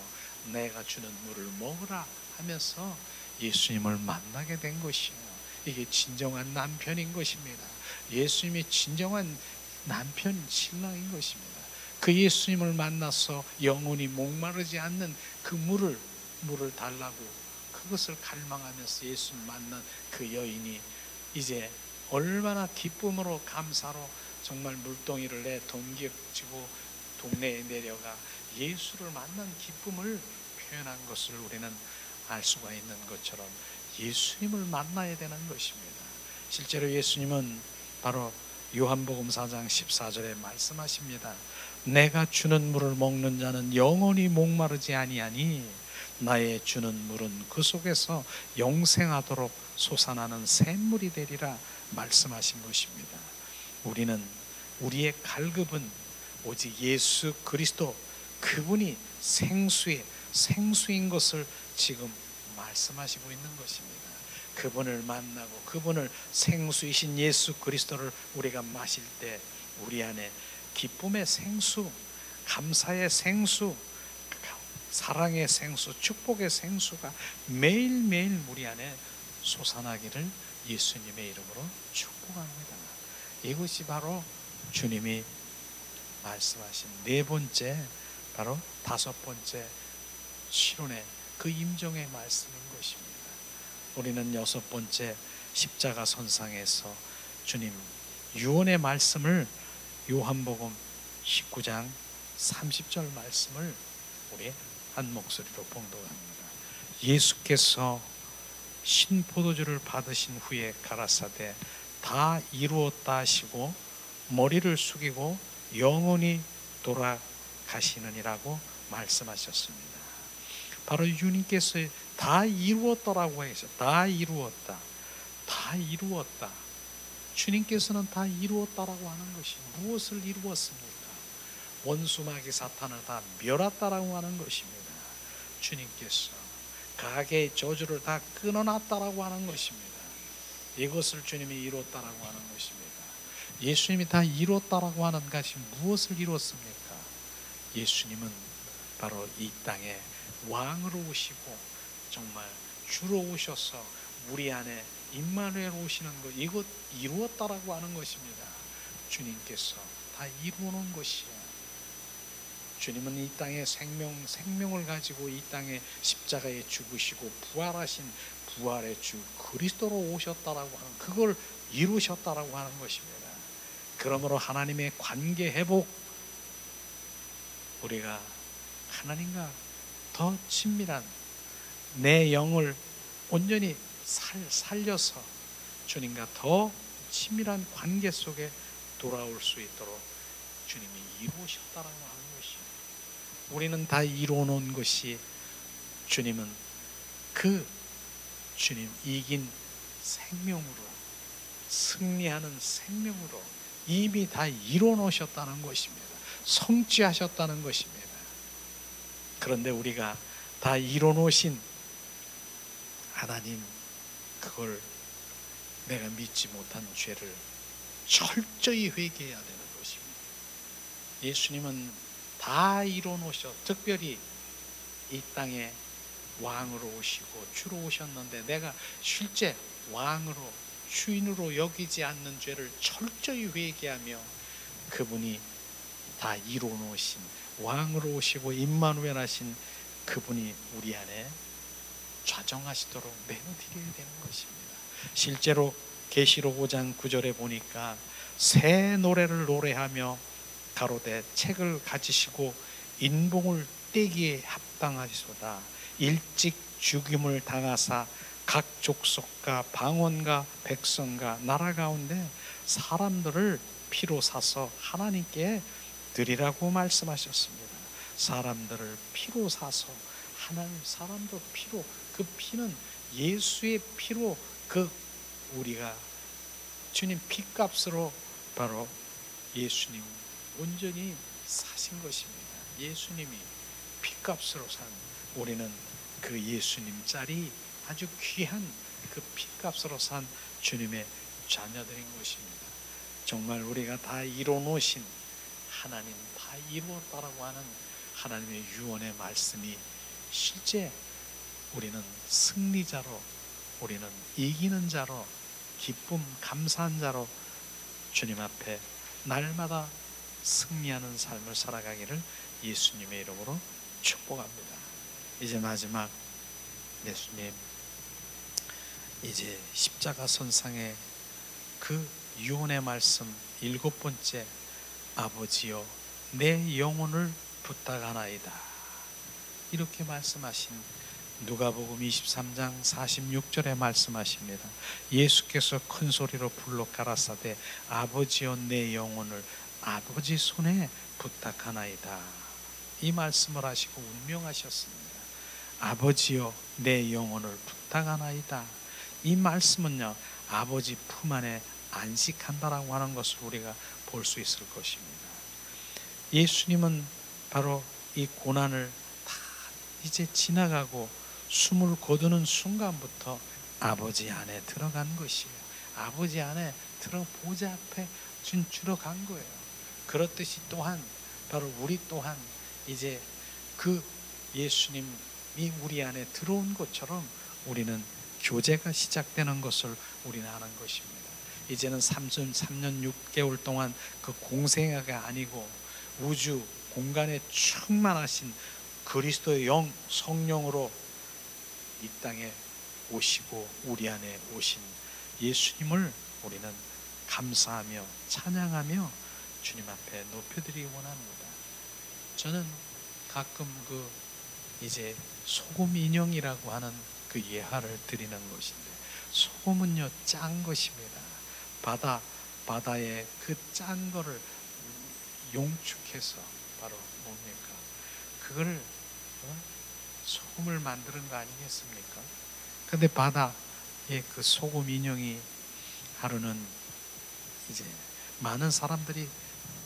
내가 주는 물을 먹으라 하면서 예수님을 만나게 된 것이에요. 이게 진정한 남편인 것입니다. 예수님이 진정한 남편, 신랑인 것입니다. 그 예수님을 만나서 영원히 목마르지 않는 그 물을 달라고 그것을 갈망하면서 예수님 만난 그 여인이 이제 얼마나 기쁨으로 감사로 정말 물동이를 내 동기지고 동네에 내려가 예수를 만난 기쁨을 표현한 것을 우리는 알 수가 있는 것처럼 예수님을 만나야 되는 것입니다. 실제로 예수님은 바로 요한복음 4장 14절에 말씀하십니다. 내가 주는 물을 먹는 자는 영원히 목마르지 아니하니 나의 주는 물은 그 속에서 영생하도록 솟아나는 샘물이 되리라 말씀하신 것입니다. 우리의 갈급은 오직 예수 그리스도 그분이 생수인 것을 지금 말씀하시고 있는 것입니다. 그분을 만나고 그분을 생수이신 예수 그리스도를 우리가 마실 때 우리 안에 기쁨의 생수, 감사의 생수, 사랑의 생수, 축복의 생수가 매일매일 우리 안에 솟아나기를 예수님의 이름으로 축복합니다. 이것이 바로 주님이 말씀하신 네 번째, 바로 다섯 번째 실온의 그 임종의 말씀인 것입니다. 우리는 여섯 번째 십자가 선상에서 주님 유언의 말씀을 요한복음 19장 30절 말씀을 우리 한 목소리로 봉독합니다. 예수께서 신포도주를 받으신 후에 가라사대 다 이루었다 하시고 머리를 숙이고 영원히 돌아가시느니라고 말씀하셨습니다. 바로 주님께서 다 이루었다라고 해서 다 이루었다. 주님께서는 다 이루었다라고 하는 것이 무엇을 이루었습니까? 원수마귀 사탄을 다 멸했다라고 하는 것입니다. 주님께서 가게의 저주를 다 끊어놨다라고 하는 것입니다. 이것을 주님이 이루었다라고 하는 것입니다. 예수님이 다 이루었다라고 하는 것이 무엇을 이루었습니까? 예수님은 바로 이 땅에 왕으로 오시고 정말 주로 오셔서 우리 안에 임마누엘 오시는 것, 이것 이루었다라고 하는 것입니다. 주님께서 다 이루어놓은 것이에요. 주님은 이 땅에 생명을 가지고 이 땅에 십자가에 죽으시고 부활하신 부활의 주 그리스도로 오셨다라고 하는, 그걸 이루셨다라고 하는 것입니다. 그러므로 하나님의 관계 회복, 우리가 하나님과 더 친밀한 내 영을 온전히 살려서 주님과 더 친밀한 관계 속에 돌아올 수 있도록 주님이 이루셨다라고 하는 것이에요. 우리는 다 이루어놓은 것이, 주님은 그 주님 이긴 생명으로, 승리하는 생명으로 이미 다 이루어놓으셨다는 것입니다. 성취하셨다는 것입니다. 그런데 우리가 다 이루어놓으신 하나님, 그걸 내가 믿지 못한 죄를 철저히 회개해야 되는 것입니다. 예수님은 다 이뤄 놓으셔. 특별히 이 땅에 왕으로 오시고 주로 오셨는데 내가 실제 왕으로 주인으로 여기지 않는 죄를 철저히 회개하며 그분이 다 이루어 놓으신 왕으로 오시고 임마누엘 하신 그분이 우리 안에 좌정하시도록 내어드려야 되는 것입니다. 실제로 계시록 5장 9절에 보니까 새 노래를 노래하며 가로되 책을 가지시고 인봉을 떼기에 합당하시도다. 일찍 죽임을 당하사 각 족속과 방언과 백성과 나라 가운데 사람들을 피로 사서 하나님께 드리라고 말씀하셨습니다. 사람들을 피로 사서 하나님 사람들 피로, 그 피는 예수의 피로 그 우리가 주님 피값으로 바로 예수님 온전히 사신 것입니다. 예수님이 피값으로 산 우리는 그 예수님 짤이 아주 귀한 그 피값으로 산 주님의 자녀들인 것입니다. 정말 우리가 다 이뤄 놓으신 하나님 다 이루었다라고 하는 하나님의 유언의 말씀이 실제 우리는 승리자로, 우리는 이기는 자로, 기쁨 감사한 자로 주님 앞에 날마다 승리하는 삶을 살아가기를 예수님의 이름으로 축복합니다. 이제 마지막 예수님, 이제 십자가 선상의 그 유언의 말씀 7번째, 아버지여 내 영혼을 부탁하나이다, 이렇게 말씀하신 누가복음 23장 46절에 말씀하십니다. 예수께서 큰 소리로 불러 가라사대 아버지여 내 영혼을 아버지 손에 부탁하나이다, 이 말씀을 하시고 운명하셨습니다. 아버지여 내 영혼을 부탁하나이다, 이 말씀은요 아버지 품 안에 안식한다라고 하는 것을 우리가 볼 수 있을 것입니다. 예수님은 바로 이 고난을 다 이제 지나가고 숨을 거두는 순간부터 아버지 안에 들어간 것이에요. 아버지 안에 보좌 앞에 들어간 거예요. 그렇듯이 또한 바로 우리 또한 이제 그 예수님이 우리 안에 들어온 것처럼 우리는 교제가 시작되는 것을 우리는 아는 것입니다. 이제는 3년 6개월 동안 그 공생애가 아니고 우주 공간에 충만하신 그리스도의 영 성령으로 이 땅에 오시고 우리 안에 오신 예수님을 우리는 감사하며 찬양하며 주님 앞에 높여드리기 원합니다. 저는 가끔 그 이제 소금 인형이라고 하는 그 예화를 드리는 것인데, 소금은요 짠 것입니다. 바다에 그 짠 거를 용축해서 바로 뭡니까? 그걸 소금을 만드는 거 아니겠습니까? 근데 바다에 그 소금 인형이 하루는 이제 많은 사람들이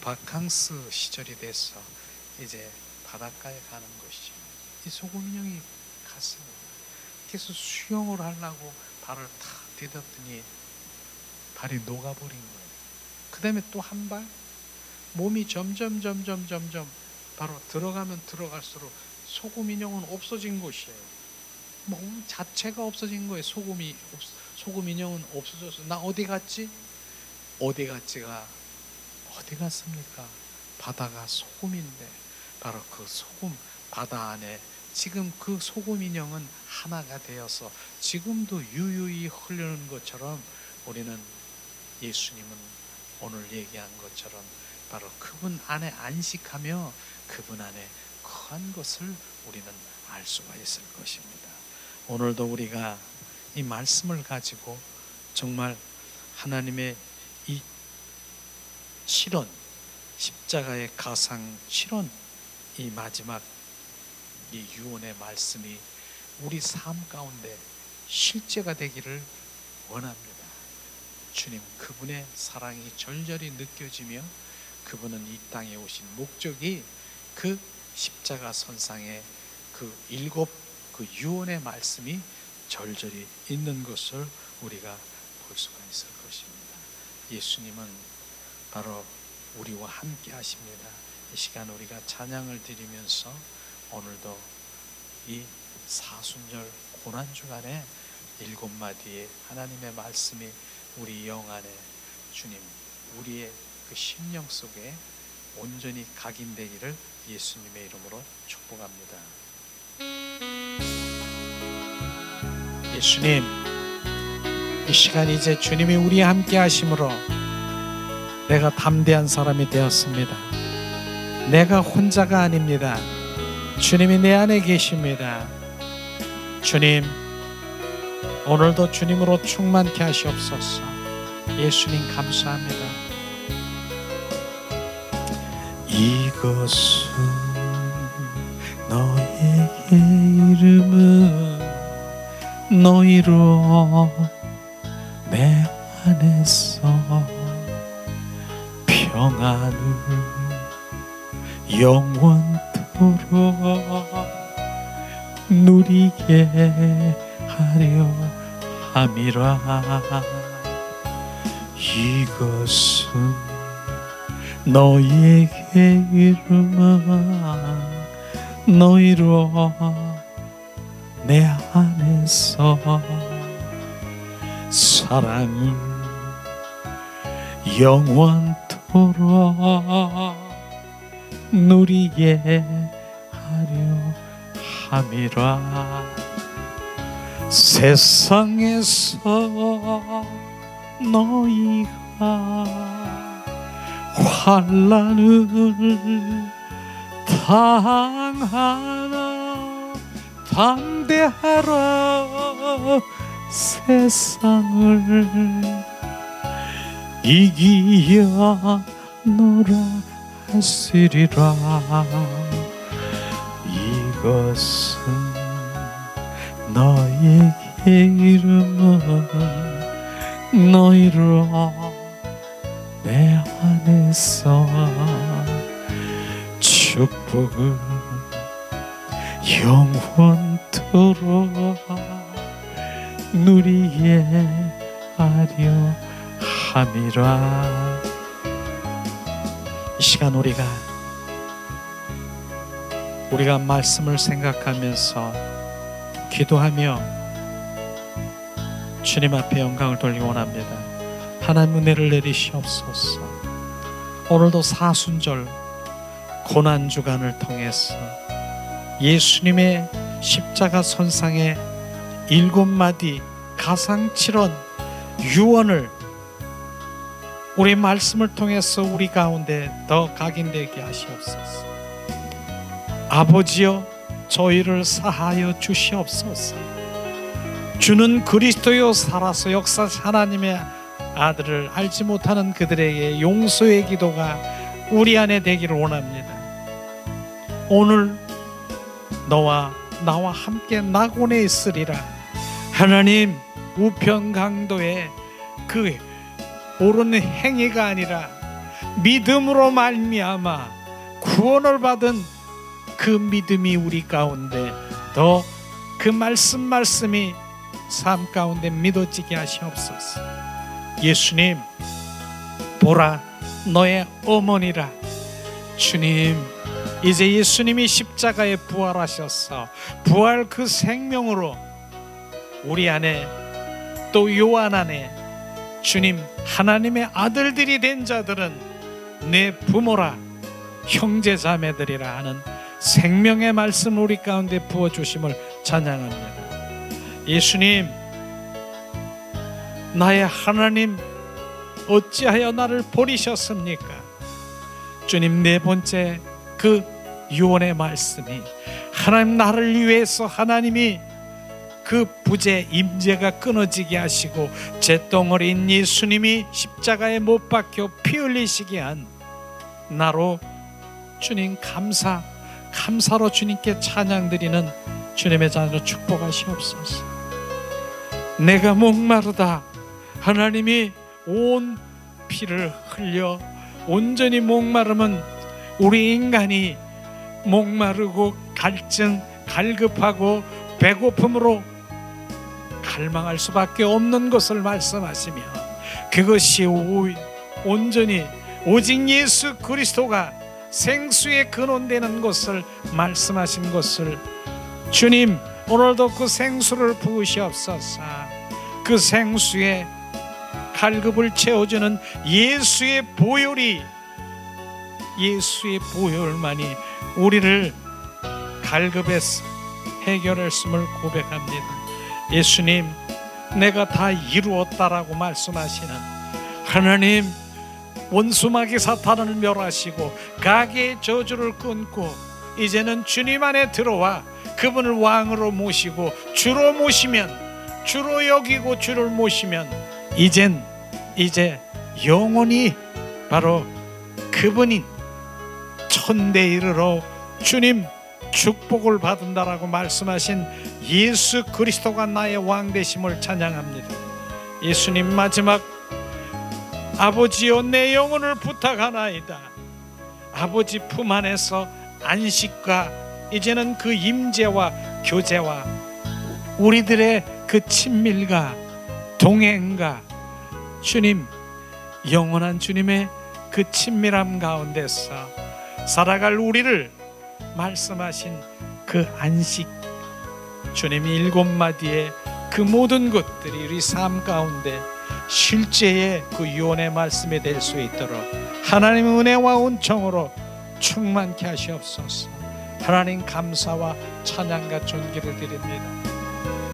바캉스 시절이 돼서 이제 바닷가에 가는 것이죠. 이 소금 인형이 갔습니다. 그래서 수영을 하려고 발을 탁 디뎠더니 발이 녹아버린 거예요. 그 다음에 또 한 발, 몸이 점점 바로 들어가면 들어갈수록 소금 인형은 없어진 것이에요. 몸 자체가 없어진 거예요. 소금 인형은 없어져서 나 어디 갔지? 어디 갔지가 어디 갔습니까? 바다가 소금인데 바로 그 소금 바다 안에 지금 그 소금 인형은 하나가 되어서 지금도 유유히 흐르는 것처럼 우리는 예수님은 오늘 얘기한 것처럼 바로 그분 안에 안식하며 그분 안에 거한 것을 우리는 알 수가 있을 것입니다. 오늘도 우리가 이 말씀을 가지고 정말 하나님의 이 실현, 십자가의 가상 실현, 이 마지막 이 유언의 말씀이 우리 삶 가운데 실제가 되기를 원합니다. 주님 그분의 사랑이 절절히 느껴지며 그분은 이 땅에 오신 목적이 그 십자가 선상에 그 7 그 유언의 말씀이 절절히 있는 것을 우리가 볼 수가 있을 것입니다. 예수님은 바로 우리와 함께 하십니다. 이 시간 우리가 찬양을 드리면서 오늘도 이 사순절 고난주간에 7마디의 하나님의 말씀이 우리 영 안에 주님 우리의 그 심령 속에 온전히 각인되기를 예수님의 이름으로 축복합니다. 예수님, 이 시간 이제 주님이 우리와 함께 하심으로 내가 담대한 사람이 되었습니다. 내가 혼자가 아닙니다. 주님이 내 안에 계십니다. 주님, 오늘도 주님으로 충만케 하시옵소서. 예수님 감사합니다. 이것은 너에게 이름은 너희로 내 안에서 평안을 영원토록 누리게 하려 함이라. 이것은 너희에게 이름은 너희로 내 안에서 사랑을 영원토록 누리게 하려 함이라. 세상에서 너희가 환난을 당하나 담대하라. 세상을 이기어 너라 하시리라. 이것은 너에게 이름은 너희로 내 안에서 축복을 영원토록 누리게 하려 함이라. 이 시간 우리가 말씀을 생각하면서 기도하며 주님 앞에 영광을 돌리기 원합니다. 하나님 은혜를 내리시옵소서. 오늘도 사순절 고난주간을 통해서 예수님의 십자가 선상의 7마디 가상칠언 유언을 우리 말씀을 통해서 우리 가운데 더 각인되게 하시옵소서. 아버지여, 저희를 사하여 주시옵소서. 주는 그리스도여 살아서 역사하신 하나님의 아들을 알지 못하는 그들에게 용서의 기도가 우리 안에 되기를 원합니다. 오늘 너와 나와 함께 낙원에 있으리라. 하나님, 우편강도의 그 옳은 행위가 아니라 믿음으로 말미암아 구원을 받은 그 믿음이 우리 가운데 더 그 말씀이 삶 가운데 믿어지게 하시옵소서. 예수님, 보라 너의 어머니라. 주님, 이제 예수님이 십자가에 부활하셔서 부활 그 생명으로 우리 안에 또 요한 안에 주님 하나님의 아들들이 된 자들은 내 부모라 형제자매들이라 하는 생명의 말씀 우리 가운데 부어주심을 찬양합니다. 예수님, 나의 하나님 어찌하여 나를 버리셨습니까? 주님, 네 번째 그 유언의 말씀이 하나님 나를 위해서 하나님이 그 부재 임재가 끊어지게 하시고 잿덩어리인 예수님이 십자가에 못 박혀 피 흘리시게 한 나로 주님 감사로 주님께 찬양드리는 주님의 자녀로 축복하시옵소서. 내가 목마르다. 하나님이 온 피를 흘려 온전히 목마르면 우리 인간이 목마르고 갈급하고 배고픔으로 갈망할 수밖에 없는 것을 말씀하시며 그것이 온전히 오직 예수 그리스도가 생수의 근원되는 것을 말씀하신 것을 주님 오늘도 그 생수를 부으시옵소서. 그 생수에 갈급을 채워주는 예수의 보혈만이 우리를 갈급에서 해결했음을 고백합니다. 예수님, 내가 다 이루었다라고 말씀하시는 하나님, 원수마귀 사탄을 멸하시고 가계의 저주를 끊고 이제는 주님 안에 들어와 그분을 왕으로 모시고 주로 모시면, 주로 여기고 주를 모시면 이제 영원히 바로 그분이 천대 이르러 주님 축복을 받는다라고 말씀하신 예수 그리스도가 나의 왕 되심을 찬양합니다. 예수님, 마지막 아버지여 내 영혼을 부탁하나이다. 아버지 품 안에서 안식과 이제는 그 임재와 교제와 우리들의 그 친밀과 동행과 주님, 영원한 주님의 그 친밀함 가운데서 살아갈 우리를 말씀하신 그 안식, 주님이 7마디의 그 모든 것들이 우리 삶 가운데 실제의 그 유언의 말씀이 될 수 있도록 하나님의 은혜와 은총으로 충만케 하시옵소서. 하나님 감사와 찬양과 존귀를 드립니다.